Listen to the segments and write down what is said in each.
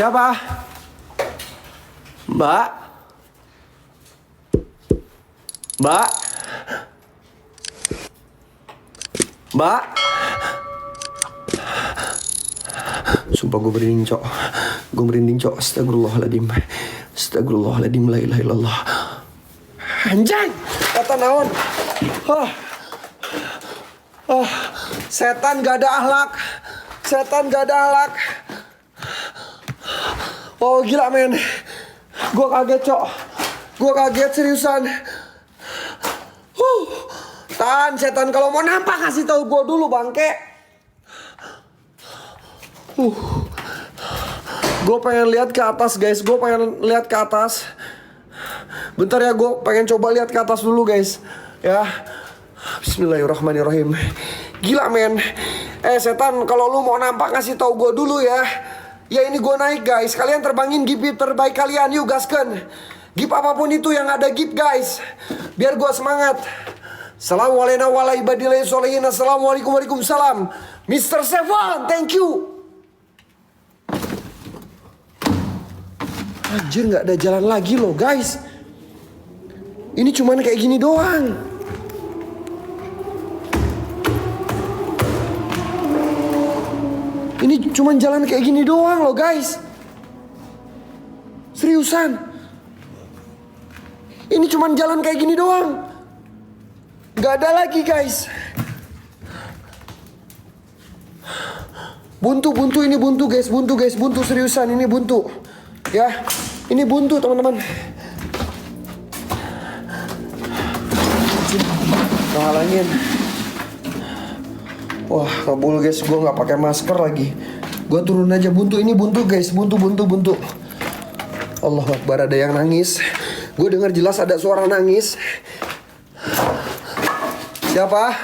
Siapa? Mbak? Mbak? Mbak? Sumpah gue merinding, Cok. Gue merinding, Cok. Astagfirullahaladzim. Astagfirullahaladzim. La ilaha illallah. Anjay! Kata naon. Setan gak ada akhlak. Setan gak ada akhlak. Oh gila men. Gue kaget, Cok. Gue kaget seriusan. Tahan setan, kalau mau nampak kasih tahu gue dulu bangke. Gue pengen lihat ke atas guys. Gue pengen lihat ke atas. Bentar ya, gue pengen coba lihat ke atas dulu guys. Ya. Bismillahirrahmanirrahim. Gila men. Setan, kalau lu mau nampak kasih tahu gue dulu ya. Ya ini gue naik guys. Kalian terbangin gip terbaik kalian. Yuk gaskan. Gip apapun itu yang ada gip guys. Biar gue semangat. Assalamualaikum warahmatullahi wabarakatuh. Assalamualaikum waalaikumsalam. Mr. Seven, thank you. Anjir, gak ada jalan lagi loh guys. Ini cuman kayak gini doang. Ini cuman jalan kayak gini doang loh guys. Seriusan. Ini cuman jalan kayak gini doang. Gak ada lagi guys. Buntu ini buntu guys. Buntu seriusan, ini buntu. Ya, ini buntu teman-teman. Kehalangin. Wah kabul guys, gue nggak pakai masker lagi. Gue turun aja, buntu ini buntu guys, buntu. Allahu Akbar, ada yang nangis. Gue dengar jelas ada suara nangis. Siapa?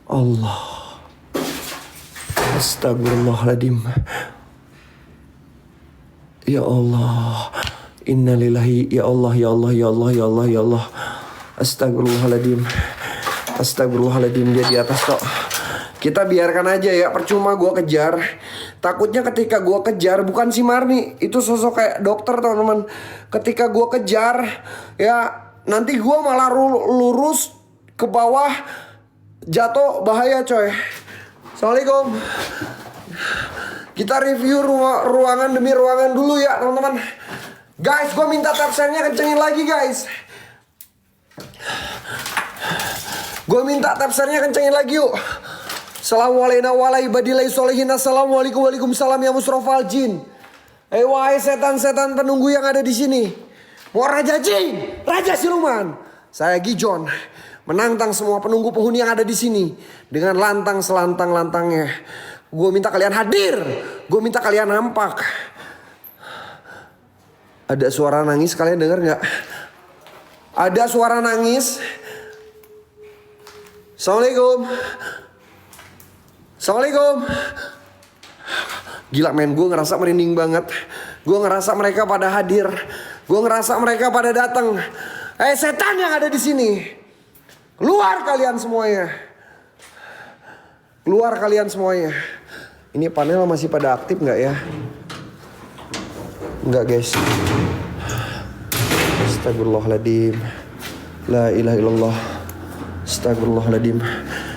Allah. Astagfirullahaladzim. Ya Allah. Innalillahi. Ya Allah, ya Allah, ya Allah, ya Allah, ya Allah. Astagfirullahaladzim. Astagfirullahaladzim, dia di atas kok. Kita biarkan aja ya, percuma gue kejar. Takutnya ketika gue kejar, bukan si Marni, itu sosok kayak dokter teman-teman. Ketika gue kejar, ya nanti gue malah lurus ke bawah, jatuh, bahaya coy. Assalamualaikum. Kita review ruangan demi ruangan dulu ya teman-teman. Guys, gue minta tap-share-nya kencengin lagi guys. Gue minta tap-share-nya kencengin lagi yuk. Assalamualaikum warahmatullahi wabarakatuh. Assalamualaikum waalaikumsalam ya musrofal jin. Wahai setan-setan penunggu yang ada di sini. Mau Raja Jin, Raja Siluman. Saya Gijon, menantang semua penunggu penghuni yang ada di sini dengan lantang selantang-lantangnya. Gue minta kalian hadir. Gue minta kalian nampak. Ada suara nangis, kalian dengar nggak? Ada suara nangis. Assalamualaikum. Assalamualaikum. Gila men, gue ngerasa merinding banget. Gue ngerasa mereka pada hadir. Gue ngerasa mereka pada datang. Setan yang ada di sini, keluar kalian semuanya. Keluar kalian semuanya. Ini panel masih pada aktif nggak ya? Enggak guys. Astagfirullahaladzim. La ilaha illallah. Astagfirullahaladzim.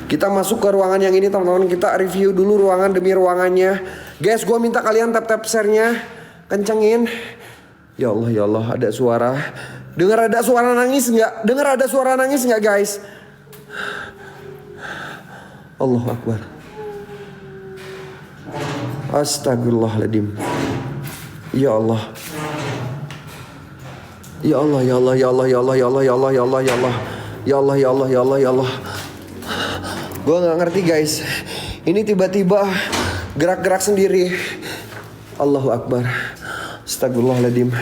Kita masuk ke ruangan yang ini teman-teman. Kita review dulu ruangan demi ruangannya. Guys, gue minta kalian tap-tap share-nya kencengin. Ya Allah, ada suara. Dengar ada suara nangis nggak? Dengar ada suara nangis nggak guys? Allahu Akbar. Astagfirullahaladzim. Ya Allah. Ya Allah, ya Allah, ya Allah, ya Allah, ya Allah, ya Allah, ya Allah, ya Allah. Ya Allah, ya Allah, ya Allah, ya Allah. Gue gak ngerti guys. Ini tiba-tiba gerak-gerak sendiri. Allahu Akbar. Astagfirullahaladzim.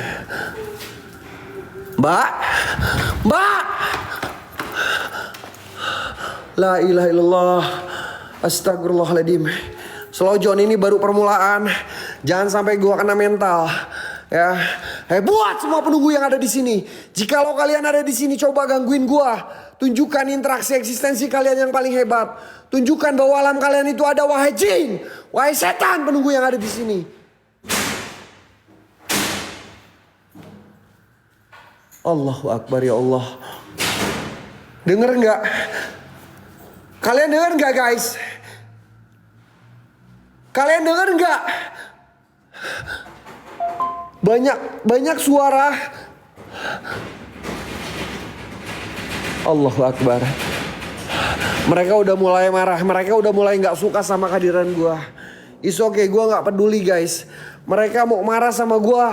Mbak. La ilaha illallah. Astagfirullahaladzim. Slow John, ini baru permulaan. Jangan sampai gue kena mental. Ya, buat semua penunggu yang ada di sini. Jikalau kalian ada di sini, coba gangguin gua. Tunjukkan interaksi eksistensi kalian yang paling hebat. Tunjukkan bahwa alam kalian itu ada, wahai jin, wahai setan penunggu yang ada di sini. Allahu Akbar ya Allah. Dengar nggak? Kalian dengar nggak guys? Kalian dengar nggak? Banyak suara. Allahu Akbar. Mereka udah mulai marah. Mereka udah mulai gak suka sama kehadiran gue. It's okay, gue gak peduli guys. Mereka mau marah sama gue.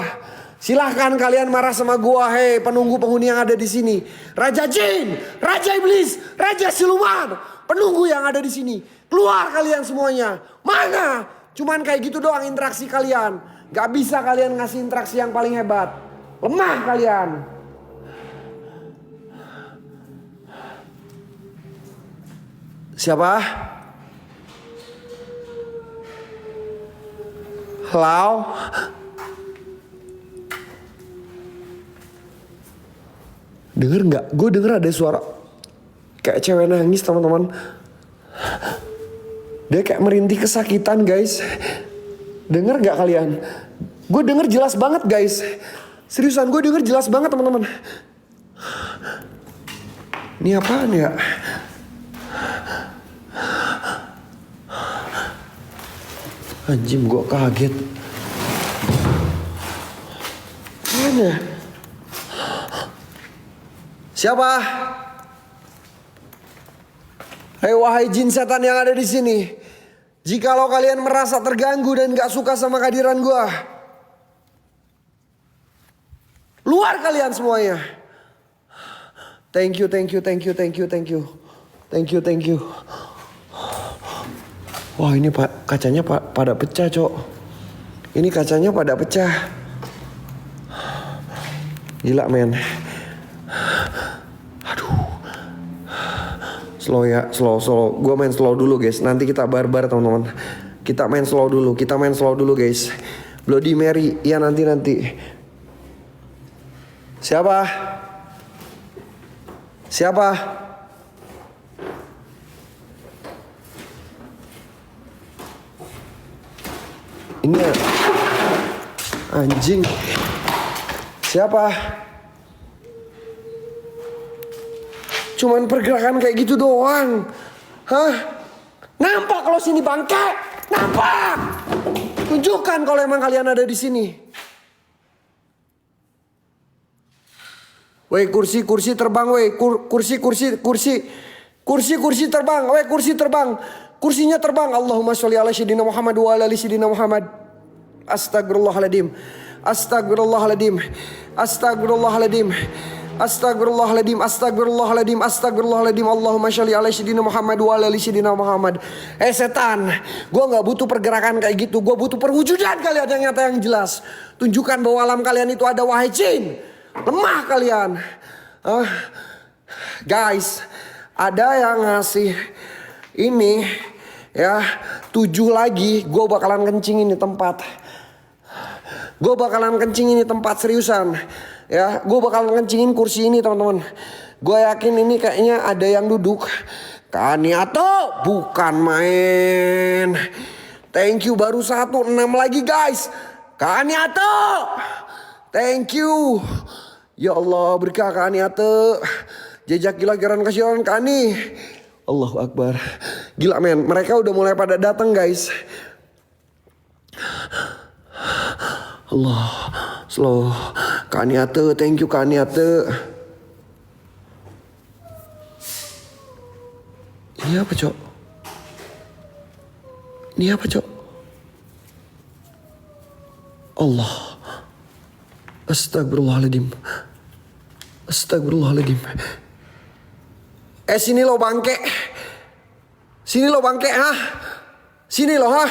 Silahkan kalian marah sama gue. Hei penunggu penghuni yang ada di sini. Raja Jin, Raja Iblis, Raja Siluman, penunggu yang ada di sini. Keluar kalian semuanya. Mana? Cuman kayak gitu doang interaksi kalian. Gak bisa kalian ngasih interaksi yang paling hebat. Lemah kalian. Siapa? Halo? Denger gak? Gue denger ada suara kayak cewek nangis teman-teman. Dia kayak merintih kesakitan guys. Denger gak kalian? Gue denger jelas banget guys. Seriusan gue denger jelas banget teman-teman. Ini apaan ya? Anjing gue kaget. Mana? Siapa? Hei wahai jin setan yang ada di sini. Jikalau kalian merasa terganggu dan gak suka sama kehadiran gue, luar kalian semuanya. Thank you. Wah ini kacanya pada pecah cok. Ini kacanya pada pecah. Gila men. Slow ya, slow. Gue main slow dulu guys. Nanti kita barbar teman-teman. Kita main slow dulu guys. Bloody Mary, ya nanti. Siapa? Ini ya. Anjing. Siapa? Cuman pergerakan kayak gitu doang. Hah? Nampak kalau sini bangke? Nampak? Tunjukkan kalau emang kalian ada di sini. Weh kursi terbang weh. Kursi terbang. Weh kursi terbang. Kursinya terbang. Allahumma sholli ala sayyidina Muhammad wa ala ali sayyidina Muhammad. Astagfirullahaladzim. Allahumma sholli ala sayyidina Muhammad wa ala ali sayyidina Muhammad. Setan, gue gak butuh pergerakan kayak gitu. Gue butuh perwujudan kalian yang nyata yang jelas. Tunjukkan bahwa alam kalian itu ada, wahai jin. Lemah kalian. Guys, ada yang ngasih ini ya 7 lagi. Gue bakalan kencing ini tempat. Seriusan. Ya, gue bakal ngencingin kursi ini teman-teman. Gue yakin ini kayaknya ada yang duduk. Kaniato, bukan main. Thank you, baru 1, 6 lagi guys. Kaniato, thank you. Ya Allah, berkah Kaniato. Jejak gila geran kasihan Kani. Allahu Akbar. Gila men, mereka udah mulai pada datang guys. Allah, slow. Kaniate, thank you Kaniate. Ini apa cok? Allah. Astagfirullahaladzim. Sini lo bangke. Hah? Sini lo hah?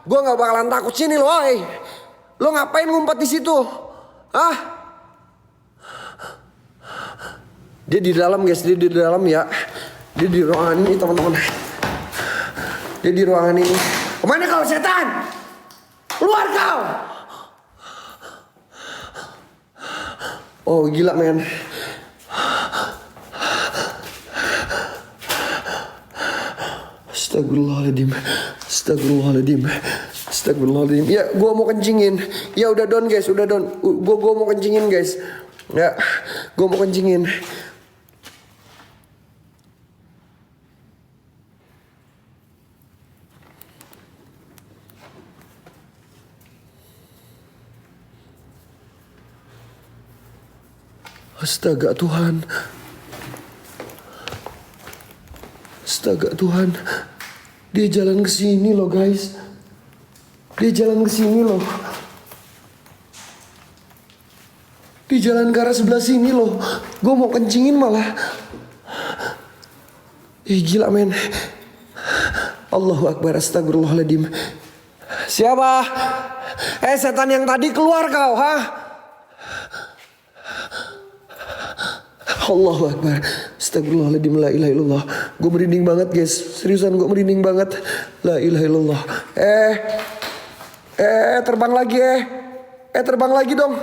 Gue gak bakalan takut, sini lo hoi. Lo ngapain ngumpet di situ? Hah? Dia di dalam guys, ya. Dia di ruangan ini teman-teman. Kemana kau setan? Keluar kau! Oh gila men. Astagfirullahaladzim. Astagfirullahaladzim. Astagfirullahaladzim. Ya gue mau kencingin. Ya udah don guys, udah don. Gue mau kencingin guys. Ya gue mau kencingin. Astaga Tuhan. Astaga Tuhan. Dia jalan ke sini loh guys. Dia jalan ke sini loh. Dia jalan ke arah sebelah sini loh. Gue mau kencingin malah. Gila men. Allahu Akbar. Astagfirullahaladzim. Siapa? Setan yang tadi keluar kau, ha? Allahu Akbar. Astagfirullahaladzim. La ilaha illallah. Gue merinding banget guys. Seriusan gue merinding banget. La ilaha illallah. Terbang lagi terbang lagi dong.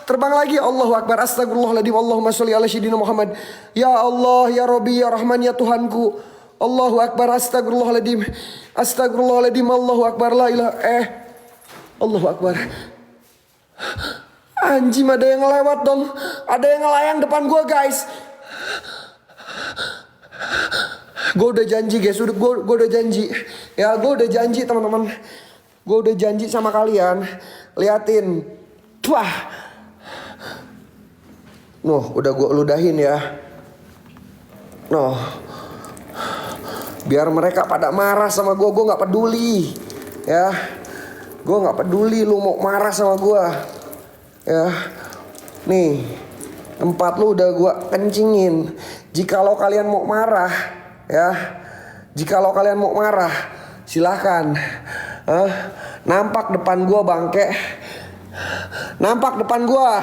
Terbang lagi. Allahu Akbar. Astagfirullahaladzim. Allahumma sholli ala sayyidina Muhammad. Ya Allah, ya Rabbi, ya Rahman, ya Tuhanku. Allahu Akbar. Astagfirullahaladzim. Astagfirullahaladzim. Allahu Akbar. La ilaha. Allahu Akbar. Anjing, ada yang lewat dong. Ada yang ngelayang depan gue guys. Gue udah janji guys. Gue udah janji. Ya gue udah janji teman-teman. Gue udah janji sama kalian. Liatin. Wah. Udah gue ludahin ya. Biar mereka pada marah sama gue gak peduli. Ya. Gue gak peduli lu mau marah sama gue. Ya, nih tempat lu udah gua kencingin. Jikalau kalian mau marah, ya, jikalau kalian mau marah, silahkan. Nampak depan gua bangke. Nampak depan gua,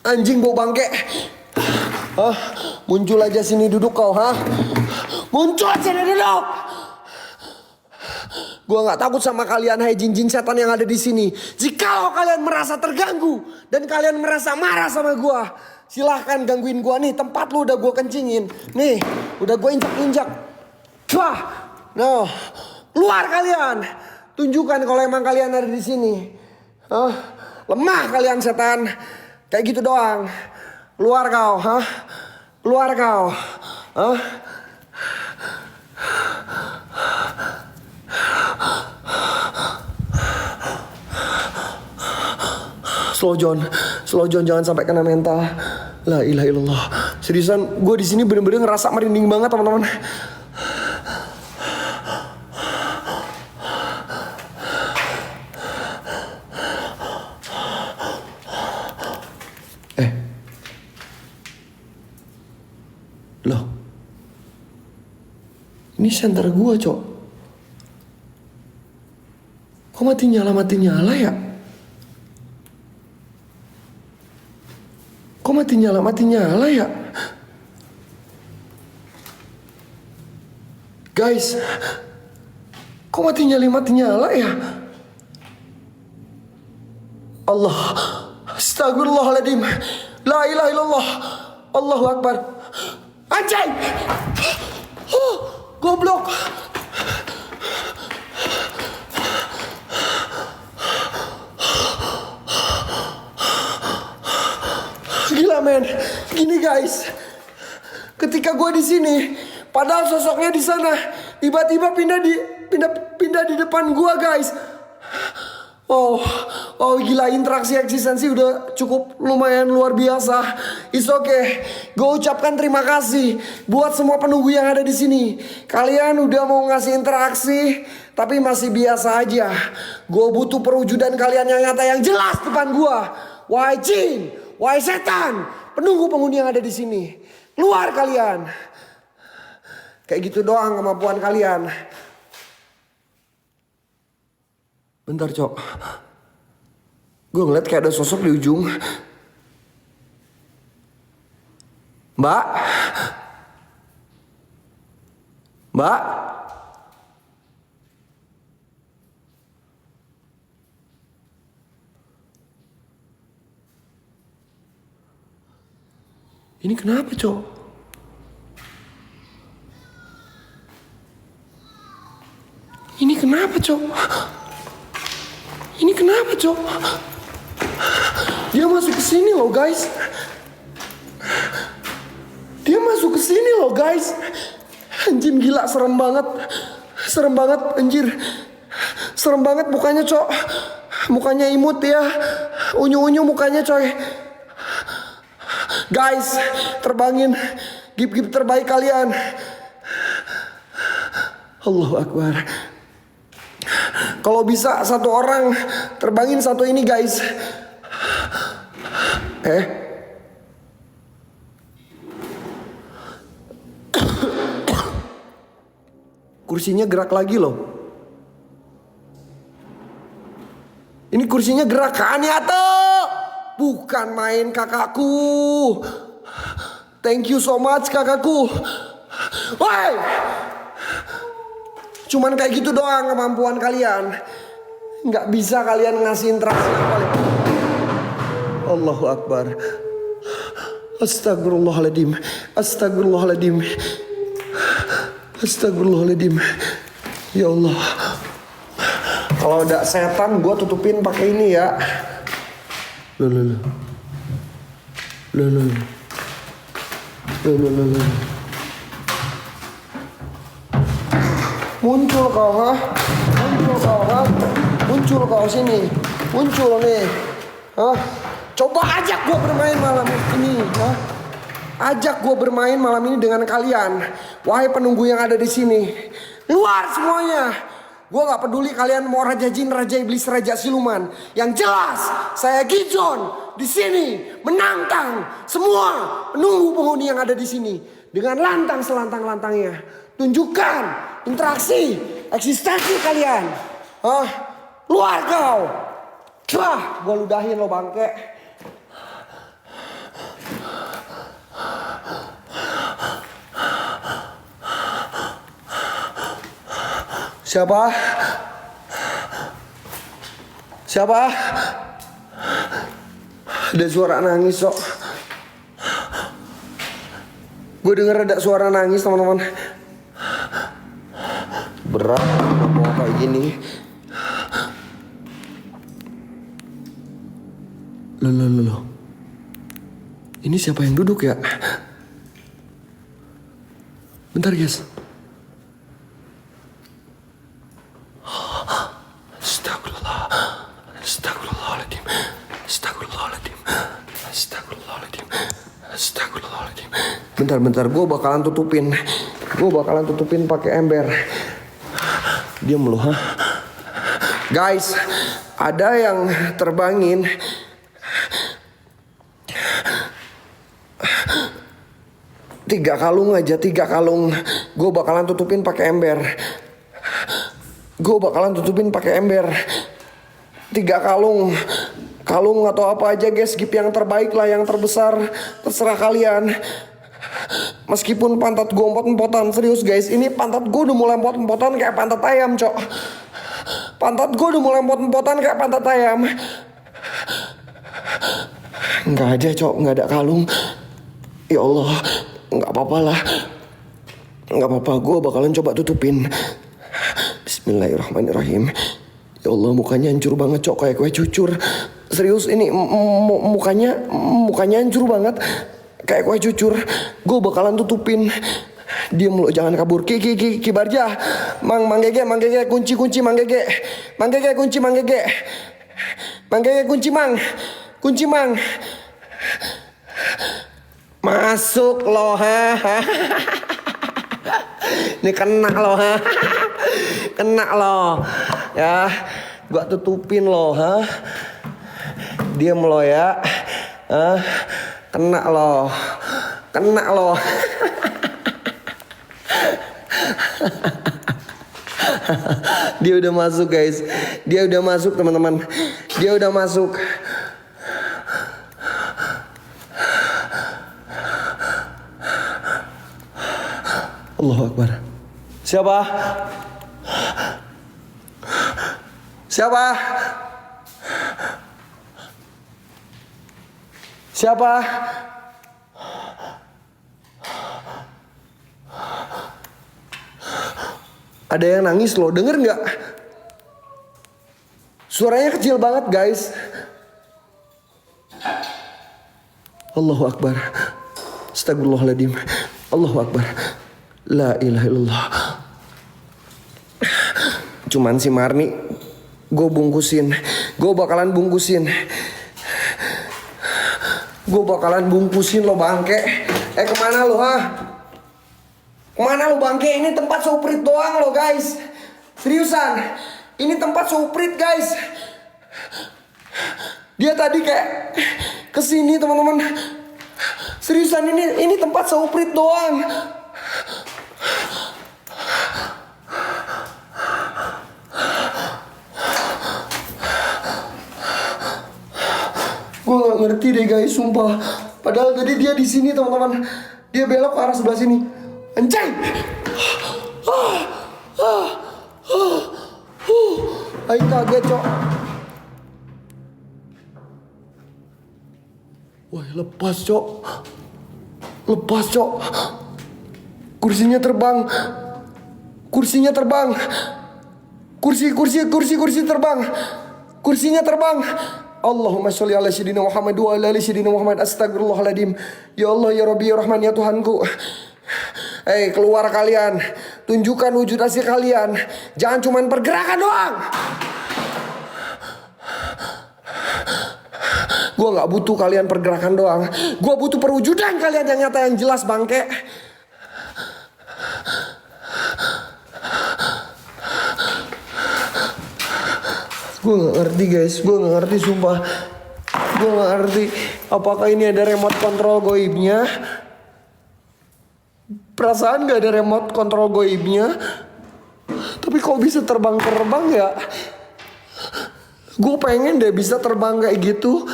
Anjing bau bangke. Muncul aja sini duduk kau, Muncul sini duduk. Gua nggak takut sama kalian, hai jin-jin setan yang ada di sini. Jikalau kalian merasa terganggu dan kalian merasa marah sama gua, silahkan gangguin gua nih. Tempat lu udah gua kencingin. Nih, udah gua injak-injak. Wah, keluar kalian. Tunjukkan kalau emang kalian ada di sini. Lemah kalian setan. Kayak gitu doang. Keluar kau, Keluar kau, Slow John, jangan sampai kena mental. La ilaha illallah. Seriusan, gue di sini bener-bener ngerasa merinding banget teman-teman. Loh, ini senter gue cok. Kok mati nyala ya? Kok mati nyala ya? Guys, kok mati nyala ya? Allah, astagfirullahaladzim. La ilaha illallah. Allahu Akbar. Anjay! Goblok. Gila men. Gini guys. Ketika gue di sini, padahal sosoknya di sana, tiba-tiba pindah di depan gue guys. Oh, oh gila, interaksi eksistensi udah cukup lumayan luar biasa. It's okay. Gue ucapkan terima kasih buat semua penunggu yang ada di sini. Kalian udah mau ngasih interaksi, tapi masih biasa aja. Gue butuh perwujudan kalian yang nyata, yang jelas depan gue. Wahai jin, wahai setan, penunggu penghuni yang ada di sini, keluar kalian. Kayak gitu doang kemampuan kalian. Bentar Cok, gue ngeliat kayak ada sosok di ujung. Mbak? Mbak? Ini kenapa Cok? Ini kenapa Cok? Ini kenapa Cok? Dia masuk ke sini loh guys. Dia masuk ke sini loh guys. Anjing gila, serem banget. Serem banget anjir. Serem banget mukanya Cok. Mukanya imut ya. Unyu-unyu mukanya coy. Guys, terbangin gip-gip terbaik kalian. Allahu Akbar. Kalau bisa satu orang terbangin satu ini guys. Kursinya gerak lagi loh. Ini kursinya gerak kan ya tuh. Bukan main kakakku. Thank you so much kakakku. Woi, cuman kayak gitu doang kemampuan kalian. Nggak bisa kalian ngasih interaksi apa. Allahu Akbar. Astagfirullahaladzim. Astagfirullahaladzim. Astagfirullahaladzim. Ya Allah. Kalau ada setan gue tutupin pakai ini ya. Loh. Muncul kau ha? Muncul kau sini. Muncul nih. Hah? Coba ajak gue bermain malam ini, ha? Ajak gue bermain malam ini dengan kalian. Wahai penunggu yang ada di sini, luar semuanya. Gue gak peduli kalian mau raja jin, raja iblis, raja siluman. Yang jelas saya Gijon di sini menantang semua penunggu penghuni yang ada di sini dengan lantang selantang-lantangnya. Tunjukkan interaksi eksistensi kalian. Hah? Luar kau. Wah, gue ludahin lo bangke. Siapa? Ada suara nangis kok. Gue denger ada suara nangis teman-teman. Berat mau kayak gini. Loh. Ini siapa yang duduk ya? Bentar guys. Astagfirullahaladzim. Bentar, gue bakalan tutupin pakai ember. Diam lu, ha? Guys, ada yang terbangin. Tiga kalung. Gue bakalan tutupin pakai ember. 3 kalung atau apa aja guys, gift yang terbaik lah, yang terbesar, terserah kalian. Meskipun pantat gue empot-empotan, serius guys, ini pantat gue udah mulai empot-empotan kayak pantat ayam Cok. Nggak ada Cok, nggak ada kalung. Ya Allah, nggak apa-apa lah. Nggak apa-apa, gue bakalan coba tutupin. Bismillahirrahmanirrahim. Ya Allah, mukanya hancur banget Cok, kayak kue cucur. Serius ini mukanya hancur banget kayak kue cucur. Gue bakalan tutupin. Diam lo, jangan kabur. Ki Barja, Mang Gege, kunci Mang Gege. Mang Gege kunci Mang Gege. Manggilnya kunci mang. Kunci mang. Masuk loh. Ini kena loh. Kena loh. Ya, gua tutupin loh. Diam loh ya. Kena loh. Kena loh. Dia udah masuk guys. Dia udah masuk teman-teman. Dia udah masuk. Allahu Akbar. Siapa? Siapa? Siapa? Ada yang nangis loh, denger nggak? Suaranya kecil banget guys. Allahu Akbar. Astagfirullahaladzim. Allahu Akbar. La ilaha illallah. Cuman si Marni gue bungkusin. Gue bakalan bungkusin. Gue bakalan bungkusin lo bangke. Kemana lo Kemana lo bangke? Ini tempat suprit doang lo guys. Seriusan. Ini tempat suprit guys. Dia tadi kayak kesini teman-teman. Seriusan ini tempat suprit doang. Gue gak ngerti deh guys, sumpah. Padahal tadi dia di sini teman-teman. Dia belok ke arah sebelah sini. Anjay. Ayo kaget cok. Wah lepas cok. Lepas cok. Kursinya terbang. Kursinya terbang. Kursi terbang. Kursinya terbang. Allahumma sholli ala sayyidina Muhammad wa ala ali sayyidina Muhammad. Astagfirullahaladzim. Ya Allah ya Rabbi ya Rahman ya Tuhanku. Keluar kalian. Tunjukkan wujud asli kalian. Jangan cuman pergerakan doang. Gue gak butuh kalian pergerakan doang. Gue butuh perwujudan kalian yang nyata, yang jelas bangke. Gue gak ngerti guys. Gue gak ngerti sumpah. Gue gak ngerti. Apakah ini ada remote control goibnya? Perasaan gak ada remote control goibnya. Tapi kok bisa terbang-terbang ya? Gue pengen deh bisa terbang kayak gitu.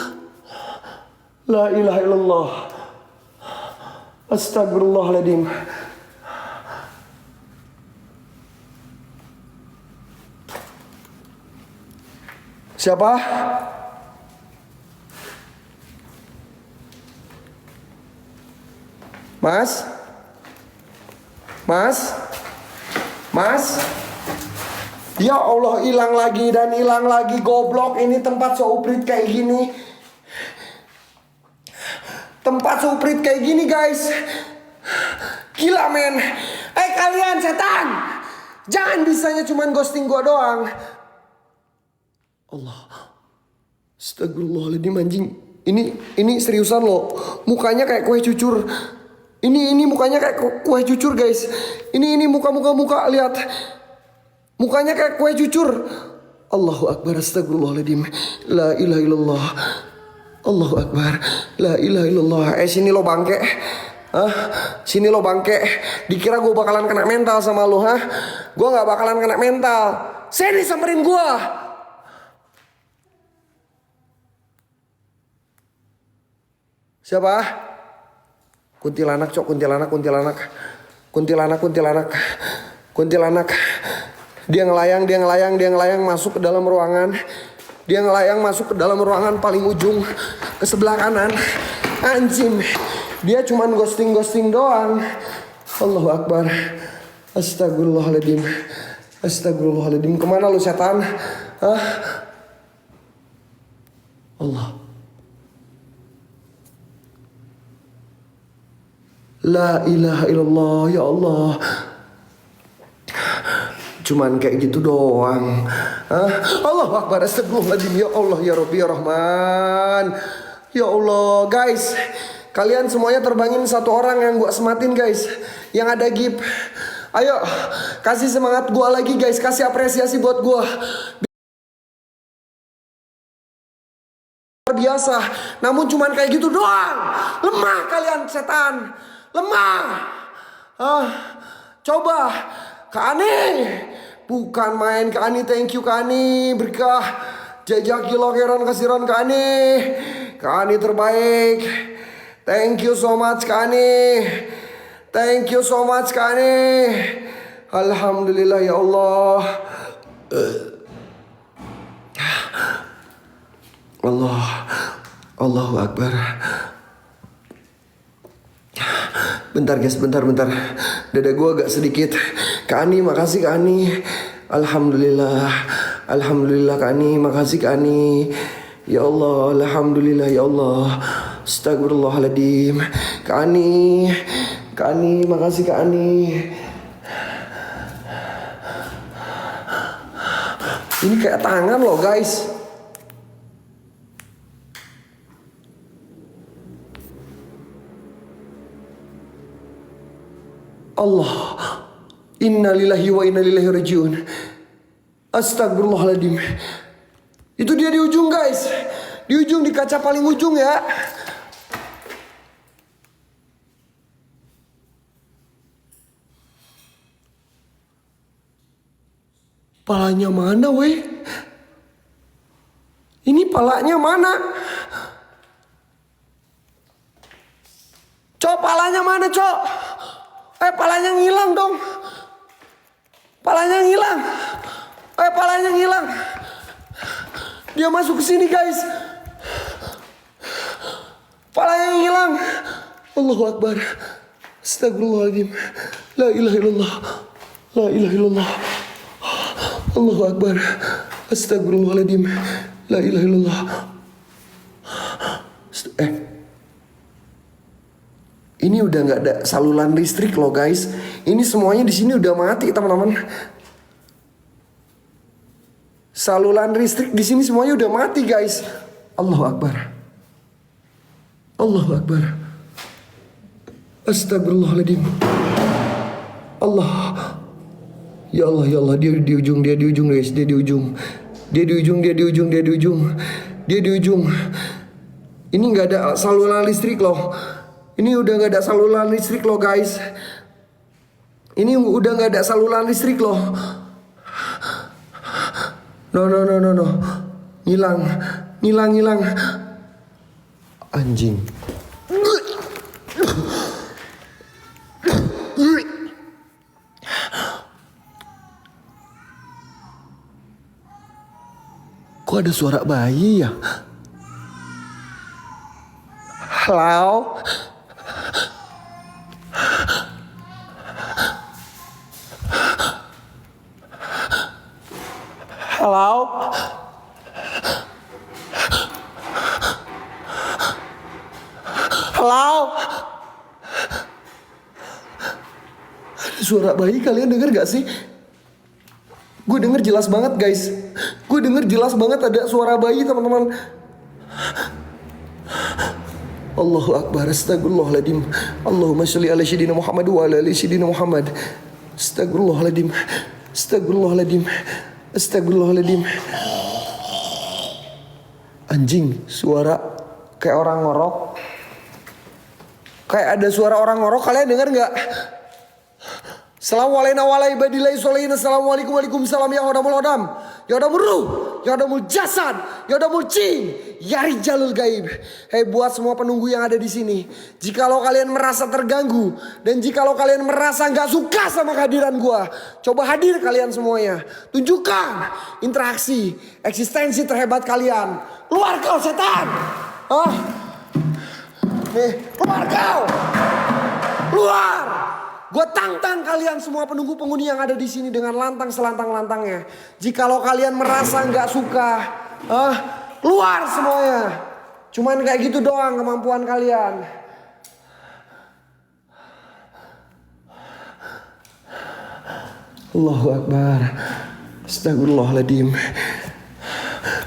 La ilaha illallah. Astagfirullahaladzim. Siapa? Mas? Mas? Mas? Ya Allah, hilang lagi dan hilang lagi. Goblok, ini tempat suprit kayak gini. Tempat suprit kayak gini guys. Gila men. Kalian setan. Jangan bisanya cuman ghosting gua doang. Allah. Astagfirullahaladzim anjing. Ini seriusan loh. Mukanya kayak kue cucur. Ini mukanya kayak kue cucur guys. Ini muka lihat. Mukanya kayak kue cucur. Allahu Akbar. Astagfirullahaladzim. La ilaha illallah. Allahu Akbar. La ilaha illallah. Sini lo bangke. Sini lo bangke. Dikira gue bakalan kena mental sama lo, Gue gak bakalan kena mental. Sini samperin gue. Siapa? Kuntilanak cok, kuntilanak. Dia ngelayang masuk ke dalam ruangan. Dia ngelayang masuk ke dalam ruangan paling ujung ke sebelah kanan. Anjing. Dia cuman ghosting doang. Allahu Akbar. Astagfirullahaladzim. Kemana lu setan? Allah. La ilaha illallah. Ya Allah. Cuman kayak gitu doang. Allahu Akbar, astagfirullahaladzim. Ya Allah, ya Rabbi, ya Rahman. Ya Allah, guys. Kalian semuanya terbangin satu orang yang gua sematin, guys. Yang ada gift. Ayo, kasih semangat gua lagi, guys. Kasih apresiasi buat gua. Biasa, namun cuman kayak gitu doang. Lemah kalian setan. Lemah. Coba Kak Ani. Bukan main Kak Ani, thank you Kak Ani. Berkah. Jajaki lokeran kasiran Kak Ani. Kak Ani terbaik. Thank you so much Kak Ani. Thank you so much Kak Ani. Alhamdulillah ya Allah. Allahu Akbar. Bentar guys, bentar. Dada gue agak sedikit. Kak Ani, makasih Kak Ani. Alhamdulillah Kak Ani, makasih Kak Ani. Ya Allah, alhamdulillah ya Allah. Astagfirullahaladzim. Kak Ani, makasih Kak Ani. Ini kayak tangan loh guys. Allah, innalillahi wa inna ilaihi rajiun. Astagfirullahaladzim. Itu dia di ujung guys. Di ujung, di kaca paling ujung ya. Palanya mana weh? Ini palanya mana? Cok, palanya mana cok? Palanya ngilang dong. Palanya ngilang. Dia masuk ke sini guys. Palanya ngilang. Allahu Akbar. Astagfirullahaladzim. La ilaha illallah. Allahu Akbar. Astagfirullahaladzim. La ilaha illallah. Ini udah nggak ada saluran listrik loh guys. Ini semuanya di sini udah mati teman-teman. Saluran listrik di sini semuanya udah mati guys. Allahu Akbar. Astagfirullahaladzim. Allah. Ya Allah, dia di ujung guys, dia di ujung. Ini nggak ada saluran listrik loh. Ini udah nggak ada saluran listrik loh guys. No. Hilang. Anjing. Kok ada suara bayi ya? Halo? Ada suara bayi, kalian denger gak sih? Gue denger jelas banget guys. Ada suara bayi teman-teman. Allahu Akbar. Astagfirullahaladzim. Allahumma sholli ala sayyidina Muhammad wa ala ali sayyidina Muhammad. Astagfirullahaladzim. Anjing, suara kayak orang ngorok. Kayak ada suara orang ngorok, kalian dengar nggak? Assalamualaikum waalaikumsalam ya hodamul hodam. Ya hodamul ruh. Ya hodamul jasad. Ya hodamul jin. Ya rijalul gaib. Hei buat semua penunggu yang ada di sini. Jikalau kalian merasa terganggu. Dan jikalau kalian merasa gak suka sama kehadiran gua. Coba hadir kalian semuanya. Tunjukkan interaksi. Eksistensi terhebat kalian. Keluar kau setan. Nih, keluar kau. Keluar. Gue tantang kalian semua penunggu-penghuni yang ada di sini dengan lantang selantang-lantangnya. Jikalau kalian merasa nggak suka, keluar semuanya. Cuman kayak gitu doang kemampuan kalian. Allahu Akbar. Astagfirullahaladzim.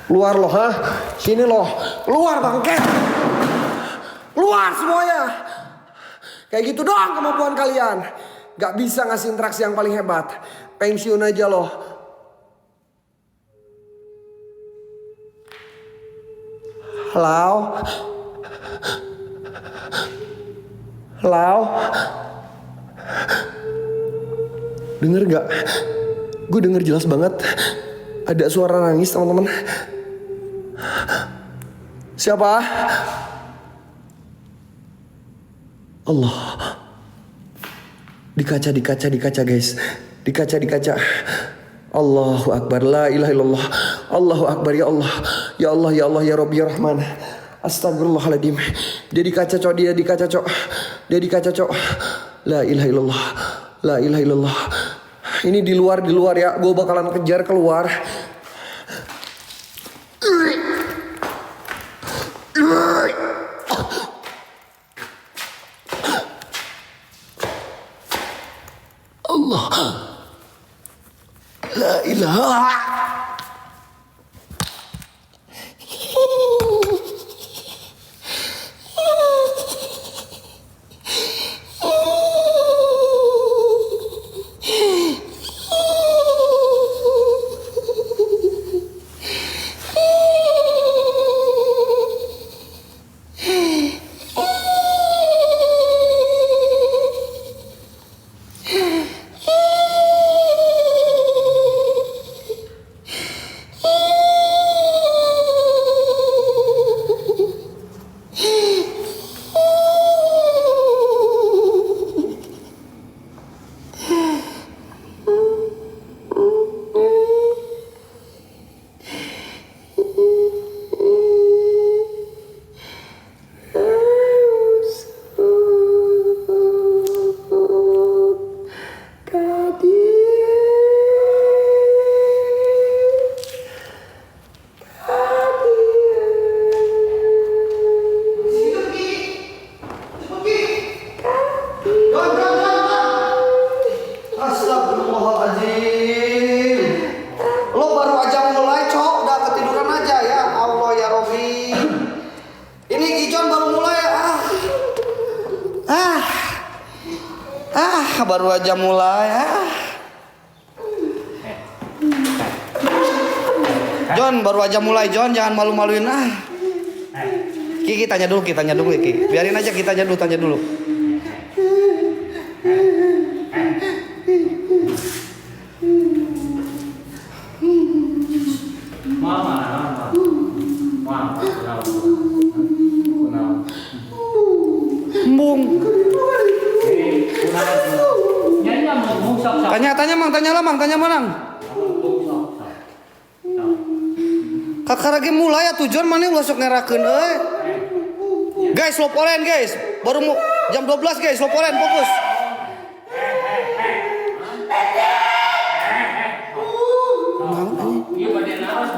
Keluar loh, ha? Sini loh. Keluar bangke. Keluar semuanya. Kayak gitu doang kemampuan kalian. Gak bisa ngasih interaksi yang paling hebat. Pensiun aja loh. Halo. Halo. Denger gak? Gue denger jelas banget. Ada suara nangis teman-teman. Siapa? Allah. Di kaca guys. Di kaca. Allahu Akbar. La ilaha illallah. Allahu Akbar ya Allah. Ya Allah ya Allah ya Rabbi ya Rahman. Astagfirullahaladzim. Dia di kaca cok. Dia di kaca cok. La ilaha illallah. La ilaha illallah. Ini di luar ya. Gue bakalan kejar keluar. Allah. La ilaha. Baru aja mulai. John, baru aja mulai John, jangan malu-maluin Ki, tanya dulu Ki. Biarin aja kita tanya dulu. Tanya Mang. Kakarage mulai ya tujuan mana ulah sok ngerakeun euy. Guys, loporen guys. Baru jam 12 guys, loporen fokus. Ieu bade naos.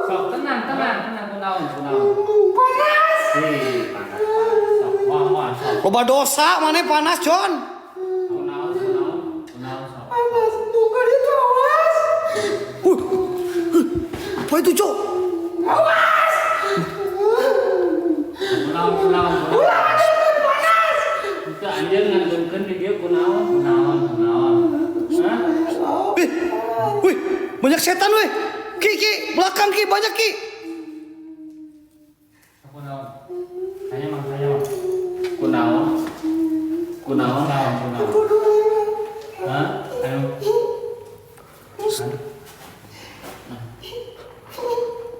Sok tenang kunaon. Panas. Sok. Loba dosa maneh panas, John. Apa itu, Cok? Awas! Kunaon. Panas! Kita anjeun ngandungkeun di dieu kunaon. Hah? Wih, banyak setan weh. Ki, belakang Ki, banyak Ki. Kunaon? Tanya Mang. Kunaon. Hah? Ayo.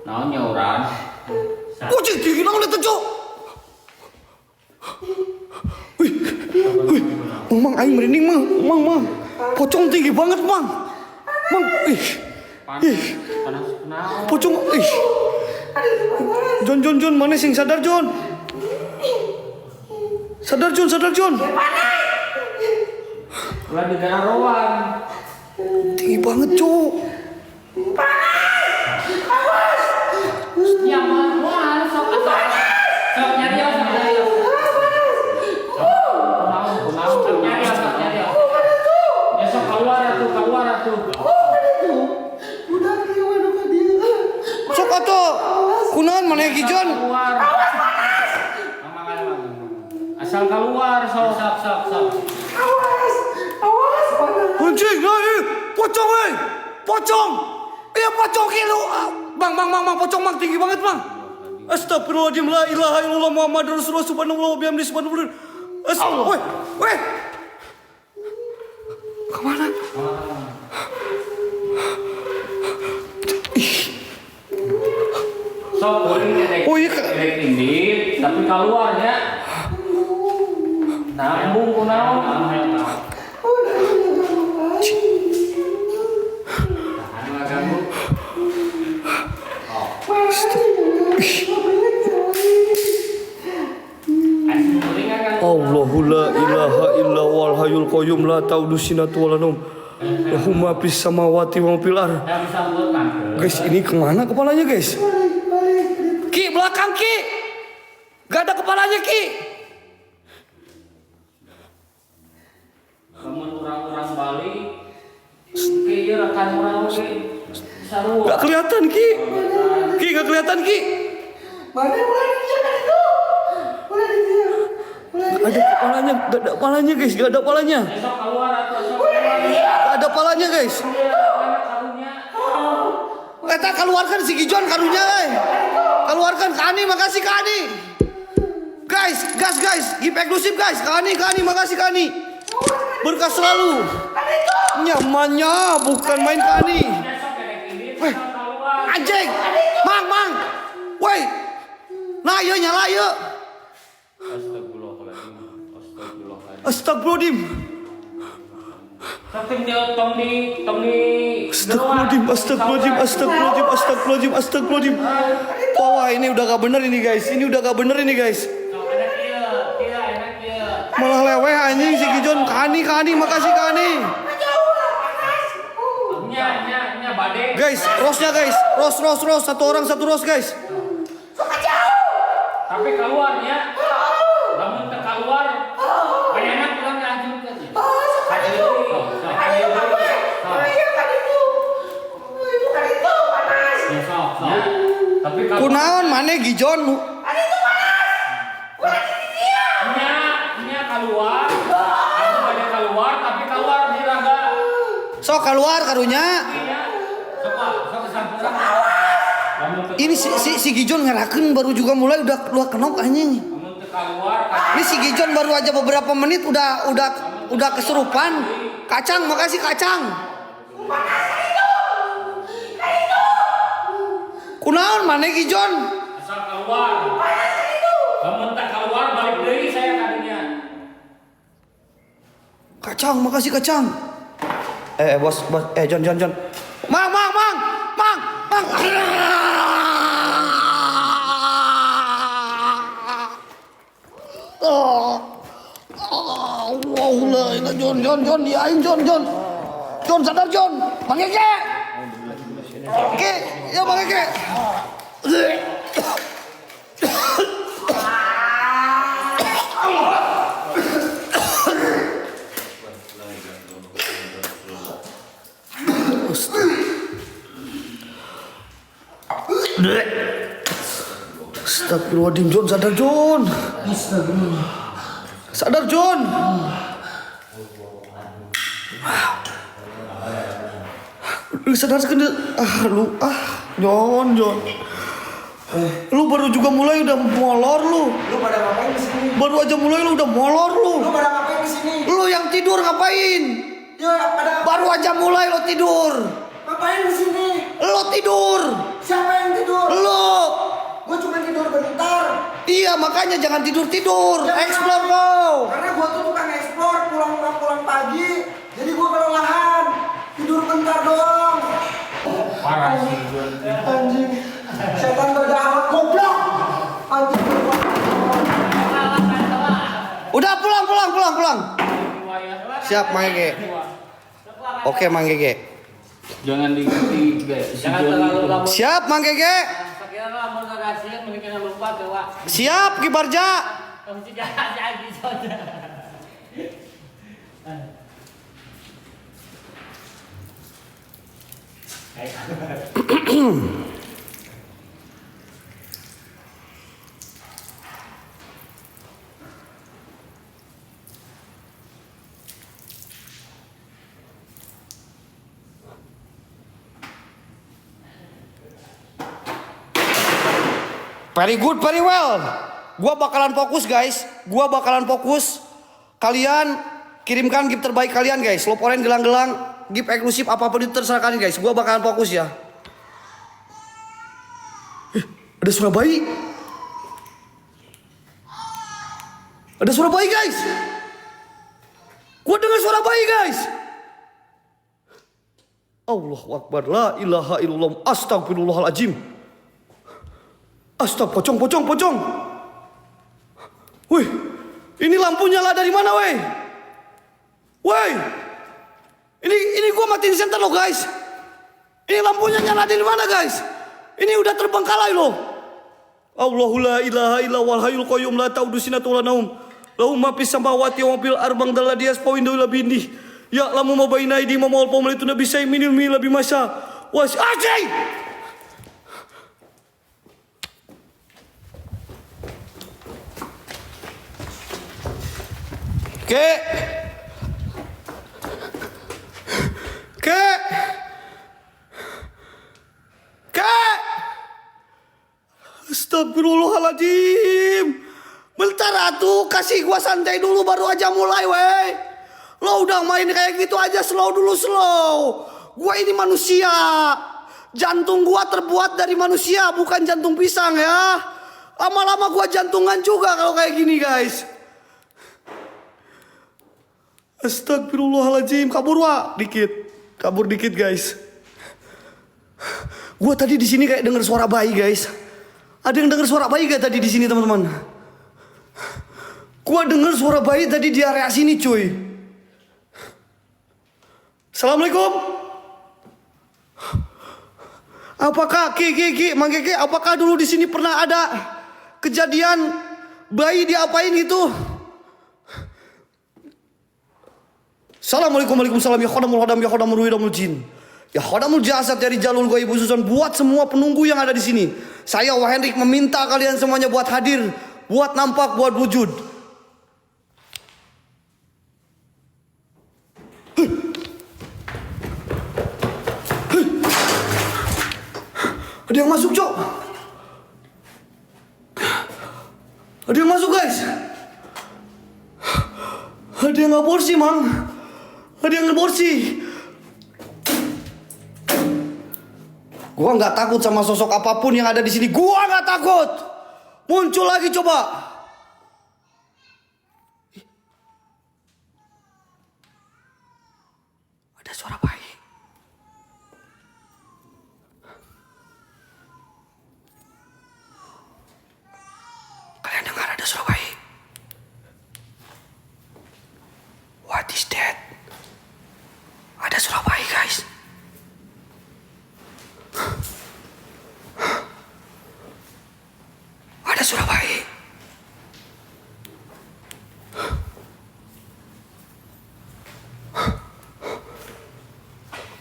Naon nyauran? Cik, naon eta, Cok? Wih. Mang aing merinding, Mang. Pocong tinggi banget, Mang. Panas. Pocong, Jon, mana sing sadar, Jon? Sadar, Jon. Ulah di gararoan. Tinggi banget, Cok. Awas. Ya mau sok nyari. Kunaon sok nyari. Ya sok keluar tuh. Udah dia mana dia. Sok atuh. Kunaon maneh Gijon? Awas panas. Asal keluar sok. Awas panas. Anjing, pocong pocong. Iya pocong kilo. Bang, pocong bang tinggi banget bang. Astagfirullahaladzim, la ilaha illallah Muhammadur Rasulullah subhanallah wa bihamdihi subhanallah. Weh. Kemana? Sok kuring Oh iya, ini, tapi keluarnya. Nambung kunaon? Allahu la ilaha illa wal hayyul qayyum la ta'uduhu sinatun wa la naum. Lahu ma fis samawati wa ma fil ardh. Guys, ini kemana kepalanya guys? Ki, belakang Ki. Gak ada kepalanya Ki. Kamu orang-orang Bali, kayaknya rekan orang oke. Sarua. Gak kelihatan Ki. Ki gak kelihatan Ki. Mana dia kan itu? Mana dia? Gak ada kepalanya, gak ada kepalanya guys, gak ada kepalanya. Besok keluar atau besok keluar. Gak ada kepalanya guys. Karunya. Kita keluarkan si Gijon karunya Keluarkan Kani, makasih Kani. Guys, guys, gift eksklusif guys. Kani, makasih Kani. Berkah selalu. Nyamannya bukan main Kani. Weh, anjing. Mang. Woi. Nah, iya nyala iya. Astagfirullahaladzim. Astagfirullahaladzim. Wah, ini udah gak bener ini guys. Malah leweh anjing si Gijon. Kani, makasih Kani. Nya bade. Guys, rosnya guys. Ros. Satu orang satu ros guys. Tapi keluarnya. Namun keluar. Banyak pulang dihancurkan. Tapi Kunaon mana Gijon? nya keluar. Aku pada keluar tapi keluar di raga. Sok keluar karunya. Sok kesampuran. Ini si Gijon ngerakeun baru juga mulai udah keluar kenok anjing. Ini si Gijon baru aja beberapa menit udah kesurupan. Kacang, makasih Kacang. Kunaon mana Gijon? Asal keluar. Kamu tak keluar balik deui saya kadinya. Kacang, makasih Kacang. Bos, Jon. Mang. Allah, Jon, diaing Jon. Jon sadar Jon. Mang Ege. Oke, ya Mang Ege. Astagfirullahaladzim, Jon, sadar Jon. Sadar Jon. Lu sadar sekali. Jon. Lu baru juga mulai udah molor lu. Lu pada ngapain di sini? Baru aja mulai lu udah molor lu. Lu pada ngapain di sini? Lu yang tidur ngapain? Ya pada Baru aja mulai lu tidur. ngapain di sini? Lu tidur. Siapa yang tidur? Lu. Gua cuma tidur bentar. Iya, makanya jangan tidur. Jangan. Explore kau. Karena gua tuh tukang ekspor, pulang pagi. Jadi gua kelelahan. Tidur bentar doang. Parah sih. Anjing. Setan berdarah goblok. Anjing. Udah pulang. Siap Mang Gege. Oke Mang Gege. Jangan diganti guys. Jangan terlalu lama. Siap Mang Gege. Sekiranya mau ngasihin mungkin lupa tuh, Pak. Siap Kibarja. Kamu juga jadi saja. Very good, very well. Gua bakalan fokus guys. Gua bakalan fokus. Kalian kirimkan gift terbaik kalian guys. Love orange gelang-gelang, gift eksklusif apapun itu terserah kalian guys. Gua bakalan fokus ya. Ada suara bayi. Ada suara bayi guys. Gua dengar suara bayi guys. Allahu Akbar, la ilaha illallah, astagfirullahaladzim. Astag, pocong. Wih, ini lampu nyala dari mana, weh? Woi, ini gua matiin senter loh, guys. Ini lampunya nyala dari mana, guys? Ini udah terbengkalai loh. Allahu la ilaha illa wal hayyul qayyum la ta'udhu sinatun wa la naum. Lahu ma fis samawati wa fil arbang daladias pawindu la bindi. Ya lamu ma baina aidi ma mawal pamalitu nabi say minil mi labi masa. Was ajai. Astagfirullahaladzim. Bentar atuh, kasih gua santai dulu baru aja mulai weh. Lo udah main kayak gitu aja slow dulu slow. Gua ini manusia. Jantung gua terbuat dari manusia bukan jantung pisang ya. Lama-lama gua jantungan juga kalau kayak gini guys. Astagfirullahaladzim, kabur dikit guys. Gua tadi di sini kayak denger suara bayi guys. Ada yang denger suara bayi gak tadi di sini teman-teman? Gua denger suara bayi tadi di area sini cuy. Assalamualaikum. Apakah Mang Keke, apakah dulu di sini pernah ada kejadian bayi diapain gitu? Assalamualaikum waalaikumsalam ya khodamul hodam ya khodamul ruhidamul jin. Ya khodamul jasad dari jalul goib khususan buat semua penunggu yang ada di sini. Saya Wah Hendrik meminta kalian semuanya buat hadir, buat nampak, buat wujud. Ada yang masuk, Cok. Ada yang masuk, guys. Ada yang aborsi, Mang. Ada yang aborsi. Gua nggak takut sama sosok apapun yang ada di sini. Gua nggak takut. Muncul lagi coba. Ada suara bayi. Kalian dengar ada suara bayi? What is that? Ada suara bayi, guys. Ada suara bayi.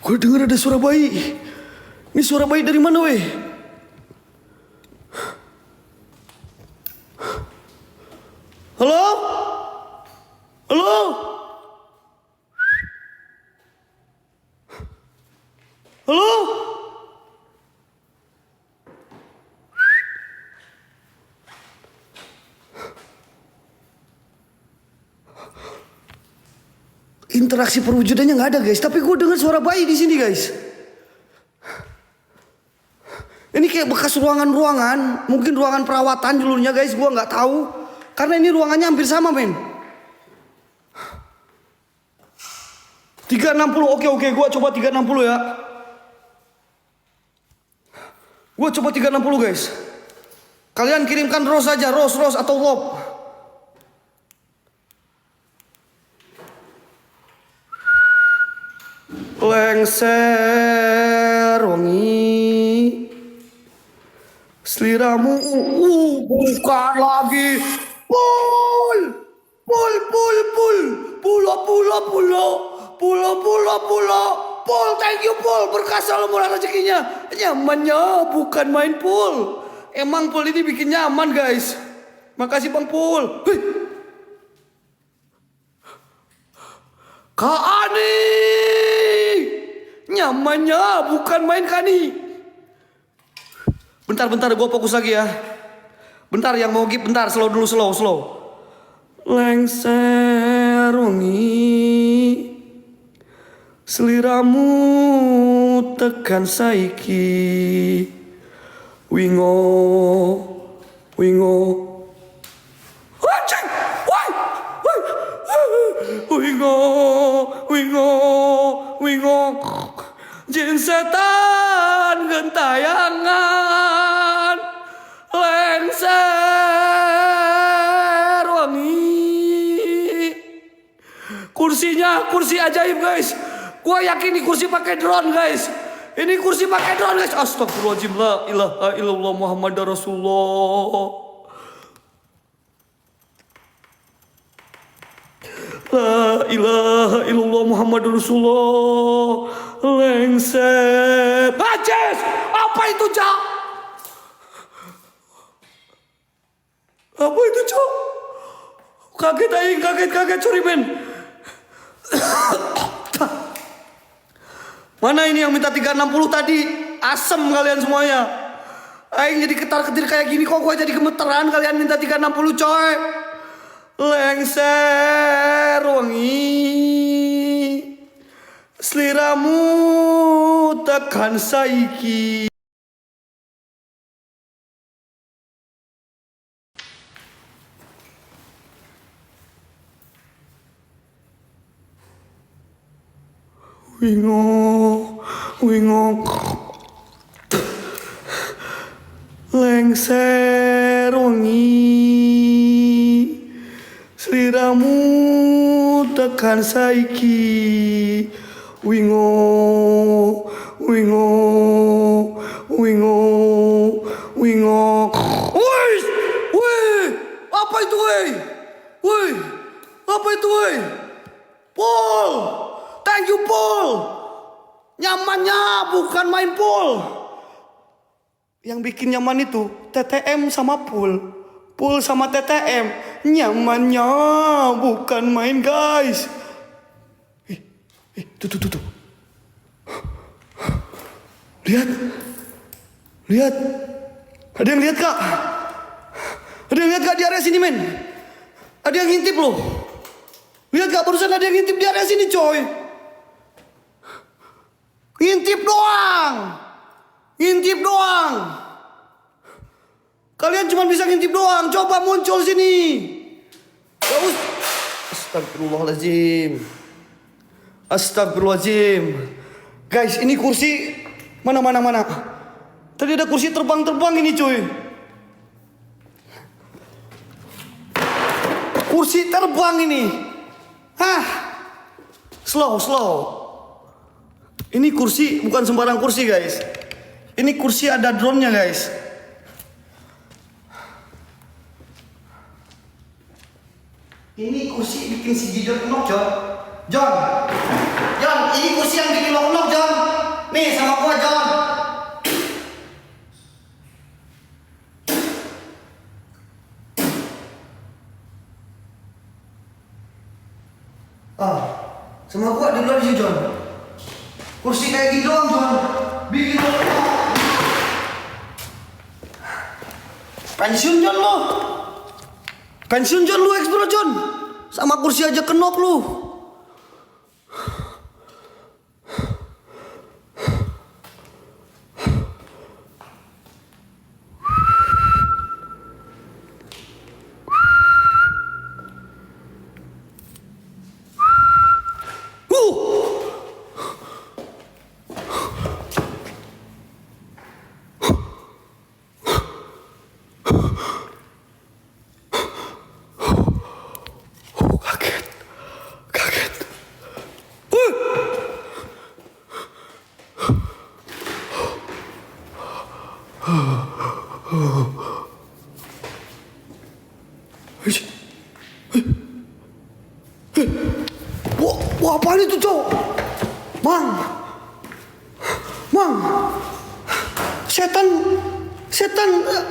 Gue dengar ada suara bayi. Ini suara bayi dari mana, weh? Halo? Halo? Halo? Interaksi perwujudannya nggak ada guys, tapi gue dengar suara bayi di sini guys. Ini kayak bekas ruangan-ruangan, mungkin ruangan perawatan dulunya guys, gue nggak tahu. Karena ini ruangannya hampir sama men. 360, oke, gue coba 360 ya. Gue coba 360 guys. Kalian kirimkan rose aja, rose atau love. Lengser wangi seliramu bukan lagi pulo Pul, thank you Pul. Berkah selalu murah rezekinya. Nyamannya bukan main Pul. Emang Pul ini bikin nyaman guys. Makasih Bang Pul. Hei. Kak Ani. Nyamannya bukan main Kani. Bentar, gue fokus lagi ya. Bentar yang mau gip, bentar, slow dulu, slow. Lengser wengi, seliramu tekan saiki, wingo, anjing, wingo, jin setan gentayangan, lengser wangi. Kursinya kursi ajaib guys. Gua yakin ini kursi pakai drone guys. Ini kursi pakai drone guys. Astagfirullahaladzim, la ilaha illallah Muhammad Rasulullah. La ilaha illallah Muhammad Rasulullah. Lengser. Bajes, apa itu Cak? Apa itu Cak? Kaget aing, kaget sorry men. Mana ini yang minta 360 tadi? Asem kalian semuanya. Aing jadi ketar-ketir kayak gini kok gue jadi gemeteran kalian minta 360 coy. Lengser wangi, seliramu tekan saiki. Wingo, lengser wangi, seliramu tekan saiki. Wingo. Woi, apa itu woi? Apa itu woi? Pul. Thank you Pul. Nyamannya bukan main Pul. Yang bikin nyaman itu TTM sama Pul. Pul sama TTM. Nyamannya bukan main guys. Tuh. Lihat. Ada yang lihat kak? Di area sini men? Ada yang ngintip loh. Lihat gak barusan ada yang ngintip di area sini coy. Ngintip doang. Kalian cuma bisa ngintip doang. Coba muncul sini. Astagfirullahaladzim. Guys, ini kursi mana. Tadi ada kursi terbang ini cuy. Kursi terbang ini. Slow. Ini kursi bukan sembarang kursi guys. Ini kursi ada drone-nya guys. Ini kursi bikin si Gijon kenok John, ini kursi yang bikin lo kenok John. Nih sama gua John. Sama gua di luar sini John. Kursi kayak gini doang John. Bikin lo kenok. Pensiun John lu explore John. Sama kursi aja kenok lu.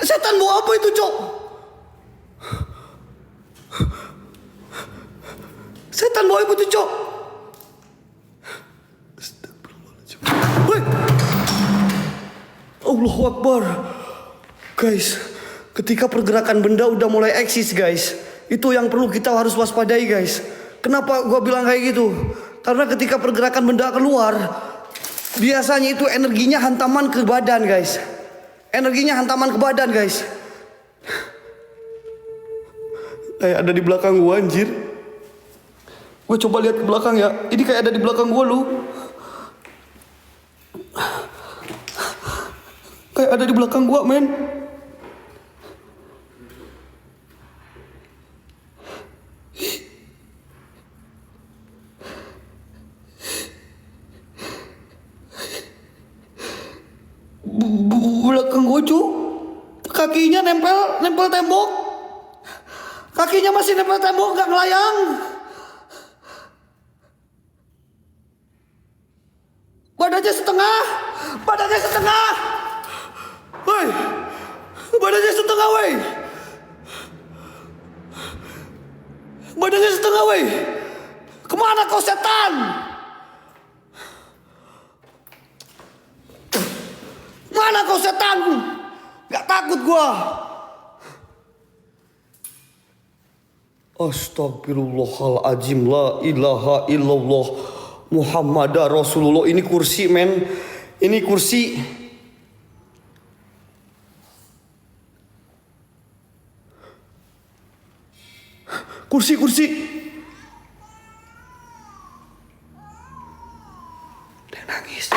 setan bawa apa itu, Cok? Setan bawa apa itu, Cok? Woi. Allahu Akbar. Guys, ketika pergerakan benda udah mulai eksis, guys, itu yang perlu kita harus waspadai, guys. Kenapa gua bilang kayak gitu? Karena ketika pergerakan benda keluar, biasanya itu energinya hantaman ke badan, guys. Energinya hantaman ke badan, guys. Kayak ada di belakang gua, anjir. Gue coba lihat ke belakang ya. Ini kayak ada di belakang gua, lu. Kayak ada di belakang gua, men. Belakang gua, cu. Kakinya nempel tembok. Kakinya masih nempel tembok, gak ngelayang. Badannya setengah. Woi, badannya setengah, woi. Badannya setengah, woi. Kemana kau, setan? Mana kau, setan? Gak takut gua. Astagfirullahaladzim, la ilaha illallah Muhammad Rasulullah. Ini kursi, men. Ini kursi. Kursi. Dia nangis.